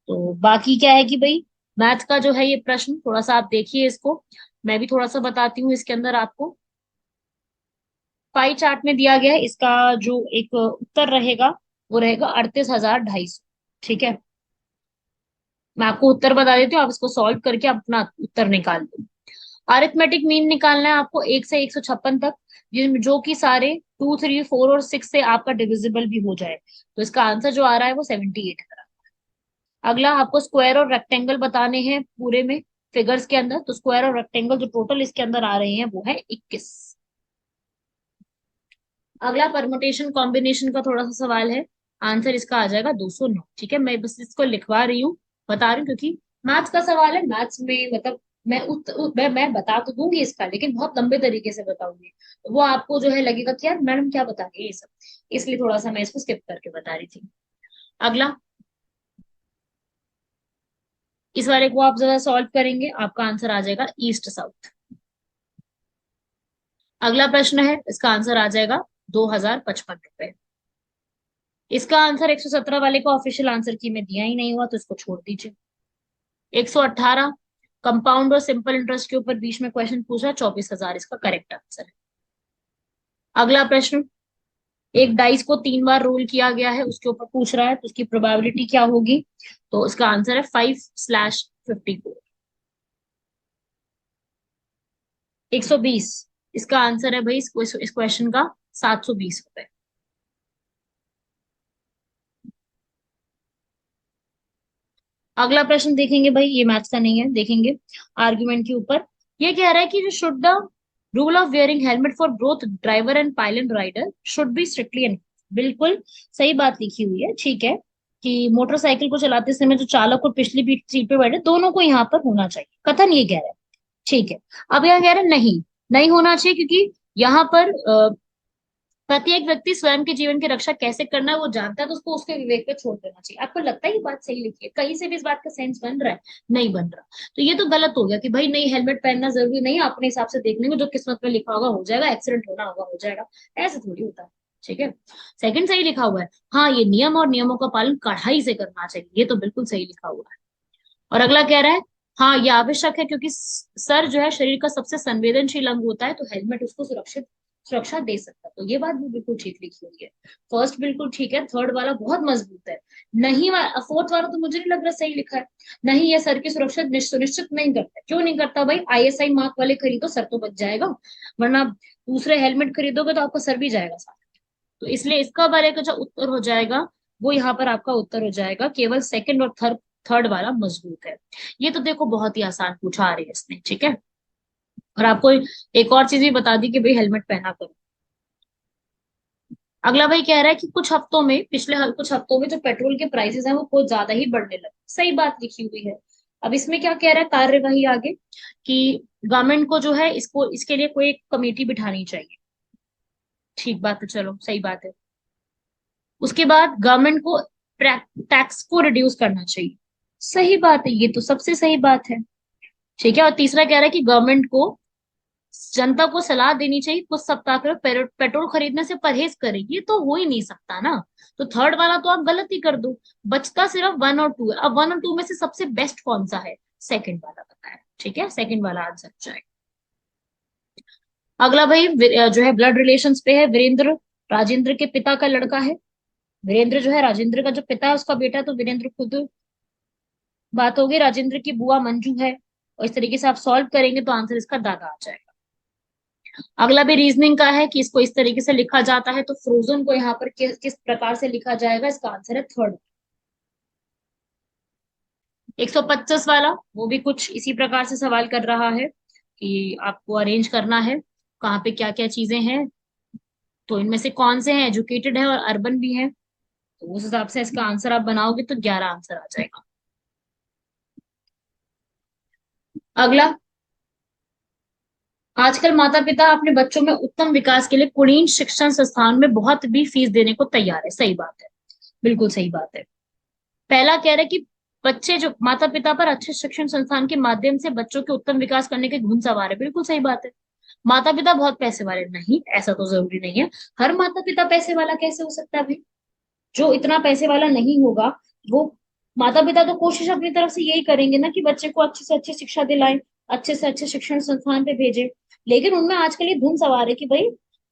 तो बाकी क्या है कि भाई, मैथ्स का जो है ये प्रश्न थोड़ा सा आप देखिए इसको, मैं भी थोड़ा सा बताती हूँ इसके अंदर आपको। पाई चार्ट में दिया गया है इसका, जो एक उत्तर रहेगा वो रहेगा 38,250। ठीक है, मैं आपको उत्तर बता देती हूँ, आप इसको सॉल्व करके अपना उत्तर निकाल दो। अरिथमेटिक मीन निकालना है आपको 1 से 156 तक, जो कि सारे 2, 3, 4 और 6 से आपका डिविजिबल भी हो जाए। तो इसका आंसर जो आ रहा है वो 78 है। अगला आपको स्क्वायर और रेक्टेंगल बताने हैं पूरे में, फिगर्स के अंदर। तो स्क्वायर और रेक्टेंगल जो टोटल इसके अंदर आ रहे हैं वो है 21। अगला परमुटेशन कॉम्बिनेशन का थोड़ा सा सवाल है, आंसर इसका आ जाएगा 209। ठीक है, मैं बस इसको लिखवा रही हूँ, बता रही हूँ, क्योंकि मैथ्स का सवाल है, मैथ्स में मतलब मैं बता तो दूंगी इसका, लेकिन बहुत लंबे तरीके से बताऊंगी, तो वो आपको जो है लगेगा कि यार मैडम क्या बता रही है ये सब, इसलिए थोड़ा सा मैं इसको स्किप करके बता रही थी। अगला, इस वाले को आप जरा सॉल्व करेंगे, आपका आंसर आ जाएगा ईस्ट साउथ। अगला प्रश्न है, इसका आंसर आ जाएगा 2055 रुपए। इसका आंसर 117 वाले का ऑफिशियल आंसर की में दिया ही नहीं हुआ, तो इसको छोड़ दीजिए। 118, कंपाउंड और सिंपल इंटरेस्ट के ऊपर बीच में क्वेश्चन पूछा, 24,000 इसका करेक्ट आंसर है। अगला प्रश्न, एक डाइस को 3 बार रोल किया गया है, उसके ऊपर पूछ रहा है, तो उसकी प्रोबेबिलिटी क्या होगी? तो इसका आंसर है 5/54। 120, इसका आंसर है भाई इस क्वेश्चन का 720 रुपए। अगला प्रश्न देखेंगे भाई, ये मैथ्स का नहीं है, देखेंगे आर्गुमेंट के ऊपर। ये कह रहा है कि जो should the rule of wearing helmet for both driver and pilot rider should be strictly enforced. बिल्कुल सही बात लिखी हुई है, ठीक है। कि मोटरसाइकिल को चलाते समय जो चालक और पिछली सीट पे बैठे दोनों को यहाँ पर होना चाहिए, कथन ये कह रहा है। ठीक है, अब यह कह रहा है नहीं, नहीं होना चाहिए, क्योंकि यहाँ पर प्रत्येक व्यक्ति स्वयं के जीवन की रक्षा कैसे करना है वो जानता है, तो उसको उसके विवेक पे छोड़ देना चाहिए। आपको लगता है ये बात सही लिखी है? कहीं से भी इस बात का सेंस बन रहा है? नहीं बन रहा। तो ये तो गलत हो गया कि भाई नहीं, हेलमेट पहनना जरूरी नहीं है, अपने हिसाब से देख लेंगे, जो किस्मत में लिखा होगा हो जाएगा, एक्सीडेंट होना होगा हो जाएगा, ऐसे थोड़ी होता है। ठीक है, सेकंड सही लिखा हुआ है, हाँ ये नियम और नियमों का पालन कड़ाई से करना चाहिए, ये तो बिल्कुल सही लिखा हुआ है। और अगला कह रहा है हाँ ये आवश्यक है, क्योंकि सर जो है शरीर का सबसे संवेदनशील अंग होता है, तो हेलमेट उसको सुरक्षा दे सकता है, तो ये बात भी बिल्कुल ठीक लिखी हुई है। फर्स्ट बिल्कुल ठीक है, थर्ड वाला बहुत मजबूत है। नहीं, फोर्थ वाला तो मुझे नहीं लग रहा सही लिखा है। नहीं, ये सर की सुरक्षा सुनिश्चित नहीं करता। क्यों नहीं करता भाई? आईएसआई मार्क वाले खरीदो, सर तो बच जाएगा, वरना दूसरे हेलमेट खरीदोगे तो आपका सर भी जाएगा साथ। तो इसलिए इसका बारे का जो उत्तर हो जाएगा वो यहाँ पर आपका उत्तर हो जाएगा केवल सेकंड और थर्ड, थर्ड वाला मजबूत है। ये तो देखो बहुत ही आसान पूछा आ रही है इसने। ठीक है, और आपको एक और चीज भी बता दी कि भाई हेलमेट पहना करो। अगला भाई कह रहा है कि कुछ हफ्तों में जो पेट्रोल के प्राइसेस हैं वो कुछ ज्यादा ही बढ़ने लगे। सही बात लिखी हुई है। अब इसमें क्या कह रहा है कार्यवाही आगे, कि गवर्नमेंट को जो है इसको इसके लिए कोई एक कमेटी बिठानी चाहिए। ठीक बात है, चलो सही बात है। उसके बाद गवर्नमेंट को टैक्स को रिड्यूस करना चाहिए। सही बात है, ये तो सबसे सही बात है। ठीक है, और तीसरा कह रहा है कि गवर्नमेंट को जनता को सलाह देनी चाहिए कुछ सप्ताह के पेट्रोल खरीदने से परहेज करे। ये तो हो ही नहीं सकता ना। तो थर्ड वाला तो आप गलत ही कर दो, बचता सिर्फ वन और टू है। अब वन और टू में से सबसे बेस्ट कौन सा है? सेकंड वाला बताया। ठीक है, सेकंड वाला आंसर जाएगा। अगला भाई जो है ब्लड रिलेशंस पे है। वीरेंद्र राजेंद्र के पिता का लड़का है। वीरेंद्र जो है राजेंद्र का जो पिता है उसका बेटा है, तो वीरेंद्र खुद बात होगी। राजेंद्र की बुआ मंजू है, और इस तरीके से आप सॉल्व करेंगे तो आंसर इसका दादा आ जाएगा। अगला भी रीजनिंग का है कि इसको इस तरीके से लिखा जाता है, तो फ्रोजन को यहाँ पर किस प्रकार से लिखा जाएगा? इसका आंसर है थर्ड। 125 वाला वो भी कुछ इसी प्रकार से सवाल कर रहा है कि आपको अरेंज करना है कहाँ पे क्या क्या चीजें हैं, तो इनमें से कौन से हैं एजुकेटेड है और अर्बन भी है, तो उस हिसाब से इसका आंसर आप बनाओगे तो 11 आंसर आ जाएगा। अगला, आजकल माता पिता अपने बच्चों में उत्तम विकास के लिए कुलीन शिक्षण संस्थान में बहुत भी फीस देने को तैयार है। सही बात है, बिल्कुल सही बात है। पहला कह रहा है कि बच्चे जो माता पिता पर अच्छे शिक्षण संस्थान के माध्यम से बच्चों के उत्तम विकास करने के गुण सवार है। बिल्कुल सही बात है। माता पिता बहुत पैसे वाले नहीं, ऐसा तो जरूरी नहीं है। हर माता पिता पैसे वाला कैसे हो सकता है भाई? जो इतना पैसे वाला नहीं होगा वो माता पिता तो कोशिश अपनी तरफ से यही करेंगे ना कि बच्चे को अच्छे से अच्छी शिक्षा दिलाएं, अच्छे से अच्छे शिक्षण संस्थान पे भेजें। लेकिन उनमें आजकल ये धुन सवार है कि भाई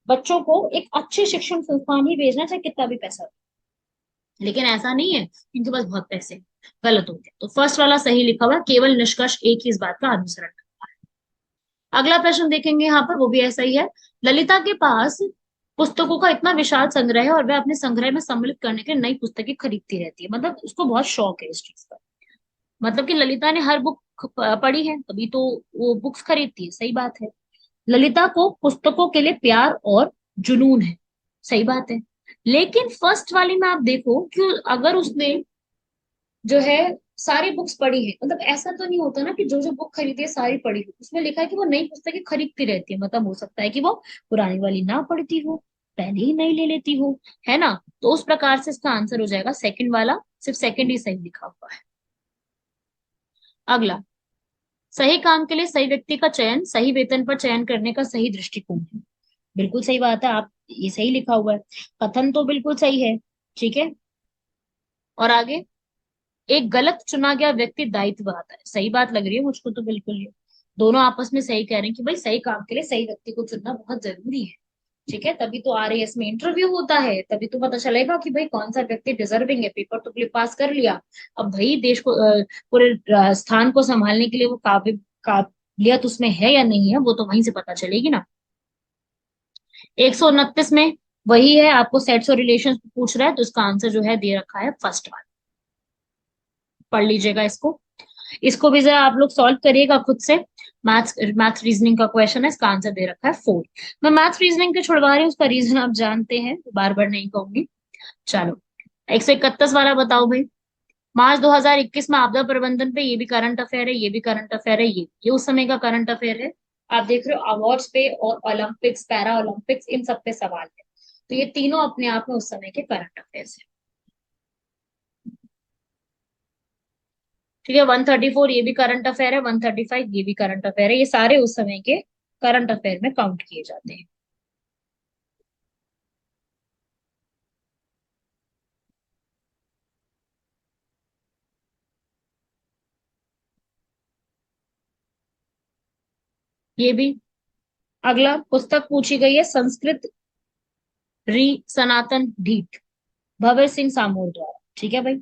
बच्चों को एक अच्छे शिक्षण संस्थान ही भेजना, चाहे कितना भी पैसा हो। लेकिन ऐसा नहीं है, इनके पास बहुत पैसे हैं। गलत हो गया। तो फर्स्ट वाला सही लिखा हुआ है, केवल निष्कर्ष एक ही इस बात का अनुसरण करता है। अगला प्रश्न देखेंगे यहाँ पर, वो भी ऐसा ही है। ललिता के पास पुस्तकों का इतना विशाल संग्रह है और वह अपने संग्रह में सम्मिलित करने के लिए नई पुस्तकें खरीदती रहती है। मतलब उसको बहुत शौक है इस चीज का। मतलब कि ललिता ने हर बुक पढ़ी है तभी तो वो बुक्स खरीदती है। सही बात है। ललिता को पुस्तकों के लिए प्यार और जुनून है। सही बात है। लेकिन फर्स्ट वाली में आप देखो कि अगर उसने जो है सारी बुक्स पढ़ी है, मतलब ऐसा तो नहीं होता ना कि जो जो बुक खरीदी है सारी पढ़ी हो। उसमें लिखा है कि वो नई पुस्तकें खरीदती रहती है, मतलब हो सकता है कि वो पुरानी वाली ना पढ़ती हो, पहले ही नई ले लेती हो, है ना। तो उस प्रकार से इसका आंसर हो जाएगा सेकंड वाला, सिर्फ सेकंड ही सही लिखा हुआ है। अगला, सही काम के लिए सही व्यक्ति का चयन सही वेतन पर चयन करने का सही दृष्टिकोण है। बिल्कुल सही बात है। आप ये सही लिखा हुआ है, कथन तो बिल्कुल सही है। ठीक है, और आगे, एक गलत चुना गया व्यक्ति दायित्व आता है। सही बात लग रही है मुझको तो बिल्कुल ये। दोनों आपस में सही कह रहे हैं कि भाई सही काम के लिए सही व्यक्ति को चुनना बहुत जरूरी है। ठीक है, तभी तो आरएएस में इंटरव्यू होता है, तभी तो पता चलेगा कि भाई कौन सा व्यक्ति डिजर्विंग है। पेपर तो पास कर लिया, अब भाई देश को पूरे स्थान को संभालने के लिए वो काबिलियत उसमें है या नहीं है, वो तो वहीं से पता चलेगी ना। 129 में वही है, आपको सेट्स और रिलेशंस पूछ रहा है, तो इसका आंसर जो है दे रखा है फर्स्ट वाला। पढ़ लीजिएगा इसको। इसको भी जरा आप लोग सॉल्व करिएगा खुद से। मैथ्स रीजनिंग का क्वेश्चन है, इसका आंसर दे रखा है 4। मैं मैथ्स रीजनिंग के छुड़वा रही हूँ, उसका रीजन आप जानते हैं, बार बार नहीं कहूंगी। चलो, 131 वाला बताओ भाई। मार्च 2021 में आपदा प्रबंधन पे, ये भी करंट अफेयर है, ये भी करंट अफेयर है, ये उस समय का करंट अफेयर है। आप देख रहे हो अवार्ड्स पे और ओलंपिक्स, पैरा ओलंपिक्स, इन सब पे सवाल है। तो ये तीनों अपने आप में उस समय के करंट अफेयर्स है। ठीक है, 134 ये भी करंट अफेयर है, 135 ये भी करंट अफेयर है। ये सारे उस समय के करंट अफेयर में काउंट किए जाते हैं। ये भी अगला पुस्तक पूछी गई है, संस्कृत री सनातन ढीठ, भवर सिंह सामूर द्वारा। ठीक है भाई।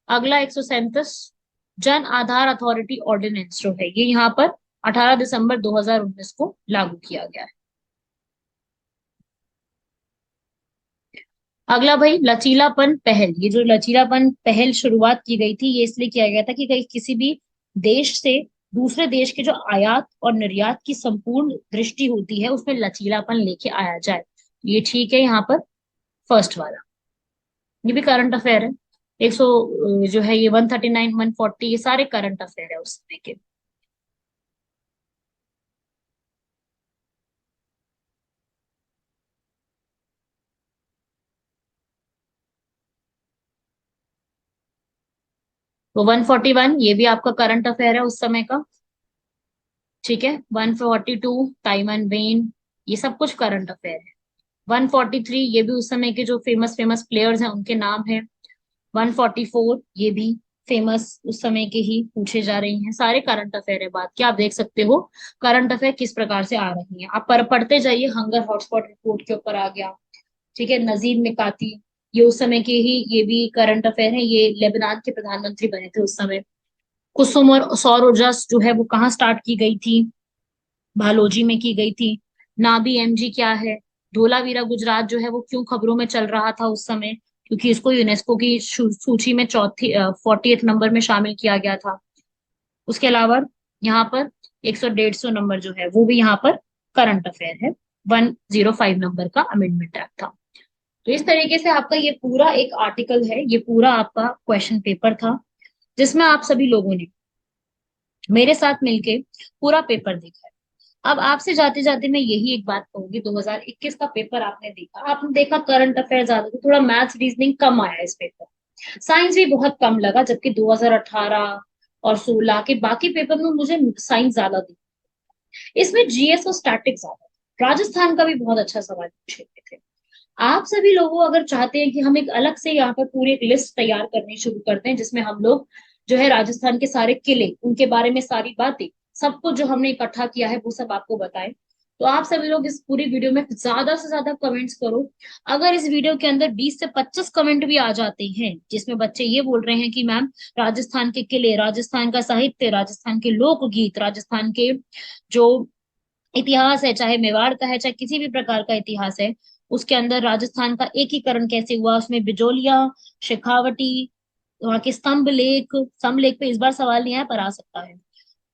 अगला 137 जन आधार अथॉरिटी ऑर्डिनेंस जो है, ये यहाँ पर 18 दिसंबर 2019 को लागू किया गया है। अगला भाई लचीलापन पहल, ये जो लचीलापन पहल शुरुआत की गई थी, ये इसलिए किया गया था कि कहीं किसी भी देश से दूसरे देश के जो आयात और निर्यात की संपूर्ण दृष्टि होती है उसमें लचीलापन लेके आया जाए। ये ठीक है यहाँ पर फर्स्ट वाला। ये भी करंट अफेयर है। 100 जो है ये 139, 140 ये सारे करंट अफेयर है उस समय के। तो 141 ये भी आपका करंट अफेयर है उस समय का। ठीक है, 142 ताइवान वेन, ये सब कुछ करंट अफेयर है। 143 ये भी उस समय के जो फेमस फेमस प्लेयर्स हैं उनके नाम है। 144 ये भी फेमस उस समय के ही पूछे जा रही हैं, सारे करंट अफेयर है। बात क्या आप देख सकते हो करंट अफेयर किस प्रकार से आ रही हैं। आप पढ़ते जाइए। हंगर हॉटस्पॉट रिपोर्ट के ऊपर आ गया। ठीक है, नजीब मिकाती, ये उस समय के ही, ये भी करंट अफेयर है। ये लेबनान के प्रधानमंत्री बने थे उस समय। कुसुम और सौर ऊर्जा जो है वो कहाँ स्टार्ट की गई थी, भालोजी में की गई थी। नाबी एमजी क्या है। धोलावीरा गुजरात जो है वो क्यों खबरों में चल रहा था उस समय, क्योंकि इसको यूनेस्को की सूची में चौथी 40th नंबर में शामिल किया गया था। उसके अलावा यहाँ पर 100-150 नंबर जो है वो भी यहाँ पर करंट अफेयर है। 105 नंबर का अमेंडमेंट एक्ट था। तो इस तरीके से आपका ये पूरा एक आर्टिकल है, ये पूरा आपका क्वेश्चन पेपर था, जिसमें आप सभी लोगों ने मेरे साथ मिलके पूरा पेपर देखा है। अब आपसे जाते जाते मैं यही एक बात कहूंगी, 2021 का पेपर आपने देखा करंट अफेयर ज्यादा था, थोड़ा मैथ्स रीजनिंग कम आया इस पेपर। साइंस भी बहुत कम लगा, जबकि 2018 और 16 के बाकी पेपर में मुझे साइंस ज्यादा दी। इसमें जीएस और स्टैटिक ज्यादा था। राजस्थान का भी बहुत अच्छा सवाल पूछे गए थे। आप सभी लोगों अगर चाहते हैं कि हम एक अलग से यहाँ पर पूरी एक लिस्ट तैयार करनी शुरू करते हैं, जिसमें हम लोग जो है राजस्थान के सारे किले, उनके बारे में सारी बातें, सब कुछ जो हमने इकट्ठा किया है वो सब आपको बताएं, तो आप सभी लोग इस पूरी वीडियो में ज्यादा से ज्यादा कमेंट्स करो। अगर इस वीडियो के अंदर 20 से 25 कमेंट भी आ जाते हैं जिसमें बच्चे ये बोल रहे हैं कि मैम राजस्थान के किले, राजस्थान का साहित्य, राजस्थान के लोकगीत, राजस्थान के जो इतिहास है, चाहे मेवाड़ का है चाहे किसी भी प्रकार का इतिहास है, उसके अंदर राजस्थान का एकीकरण कैसे हुआ, उसमें बिजोलिया, शेखावटी, वहां के स्तंभ लेख पे इस बार सवाल नहीं आया पर आ सकता है।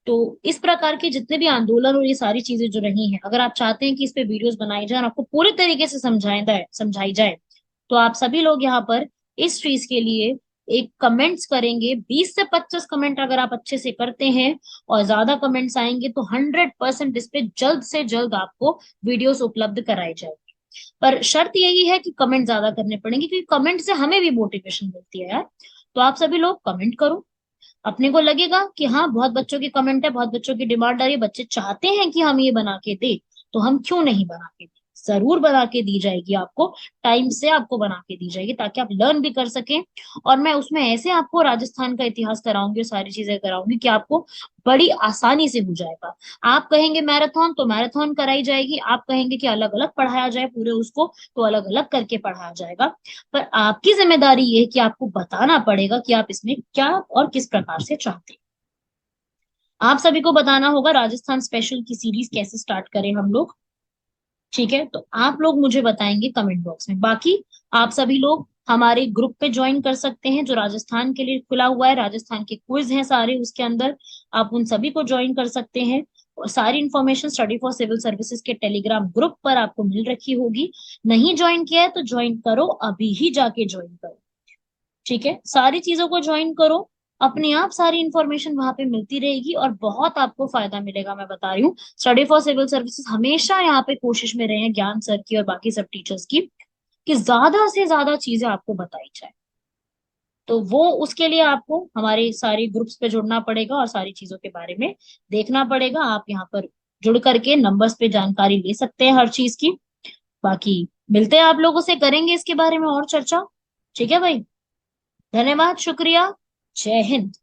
तो इस प्रकार के जितने भी आंदोलन और ये सारी चीजें जो रही हैं, अगर आप चाहते हैं कि इस पे वीडियोस बनाई जाए और आपको पूरे तरीके से समझाई जाए, तो आप सभी लोग यहाँ पर इस चीज के लिए एक कमेंट्स करेंगे। 20 से 25 कमेंट अगर आप अच्छे से करते हैं और ज्यादा कमेंट्स आएंगे तो 100% इस पे जल्द से जल्द आपको वीडियोस उपलब्ध कराई जाएगी। पर शर्त यही है कि कमेंट ज्यादा करने पड़ेंगे, क्योंकि कमेंट से हमें भी मोटिवेशन मिलती है यार। तो आप सभी लोग कमेंट करो। अपने को लगेगा कि हाँ बहुत बच्चों की कमेंट है, बहुत बच्चों की डिमांड आ रही है, बच्चे चाहते हैं कि हम ये बना के दे, तो हम क्यों नहीं बना के दे। जरूर बना के दी जाएगी आपको, टाइम से आपको बना के दी जाएगी ताकि आप लर्न भी कर सकें। और मैं उसमें ऐसे आपको राजस्थान का इतिहास कराऊंगी और सारी चीजें कराऊंगी कि आपको बड़ी आसानी से हो जाएगा। आप कहेंगे मैराथन तो मैराथन कराई जाएगी, आप कहेंगे कि अलग अलग पढ़ाया जाए पूरे उसको, तो अलग अलग करके पढ़ाया जाएगा। पर आपकी जिम्मेदारी ये है कि आपको बताना पड़ेगा कि आप इसमें क्या और किस प्रकार से चाहते हैं। आप सभी को बताना होगा राजस्थान स्पेशल की सीरीज कैसे स्टार्ट करें हम लोग। ठीक है, तो आप लोग मुझे बताएंगे कमेंट बॉक्स में। बाकी आप सभी लोग हमारे ग्रुप पे ज्वाइन कर सकते हैं जो राजस्थान के लिए खुला हुआ है। राजस्थान के क्विज हैं सारे उसके अंदर, आप उन सभी को ज्वाइन कर सकते हैं। और सारी information study for civil services के टेलीग्राम ग्रुप पर आपको मिल रखी होगी। नहीं ज्वाइन किया है तो ज्वाइन करो, अभी ही जाके ज्वाइन करो। ठीक है, सारी चीजों को ज्वाइन करो, अपने आप सारी इंफॉर्मेशन वहां पे मिलती रहेगी और बहुत आपको फायदा मिलेगा। मैं बता रही हूँ, स्टडी फॉर सिविल सर्विसेज हमेशा यहाँ पे कोशिश में रहे हैं, ज्ञान सर की और बाकी सब टीचर्स की, कि ज्यादा से ज्यादा चीजें आपको बताई जाए। तो वो उसके लिए आपको हमारे सारे ग्रुप्स पे जुड़ना पड़ेगा और सारी चीजों के बारे में देखना पड़ेगा। आप यहाँ पर जुड़ करके नंबर्स पे जानकारी ले सकते हैं हर चीज की। बाकी मिलते हैं आप लोगों से, करेंगे इसके बारे में और चर्चा। ठीक है भाई, धन्यवाद, शुक्रिया, जय हिंद।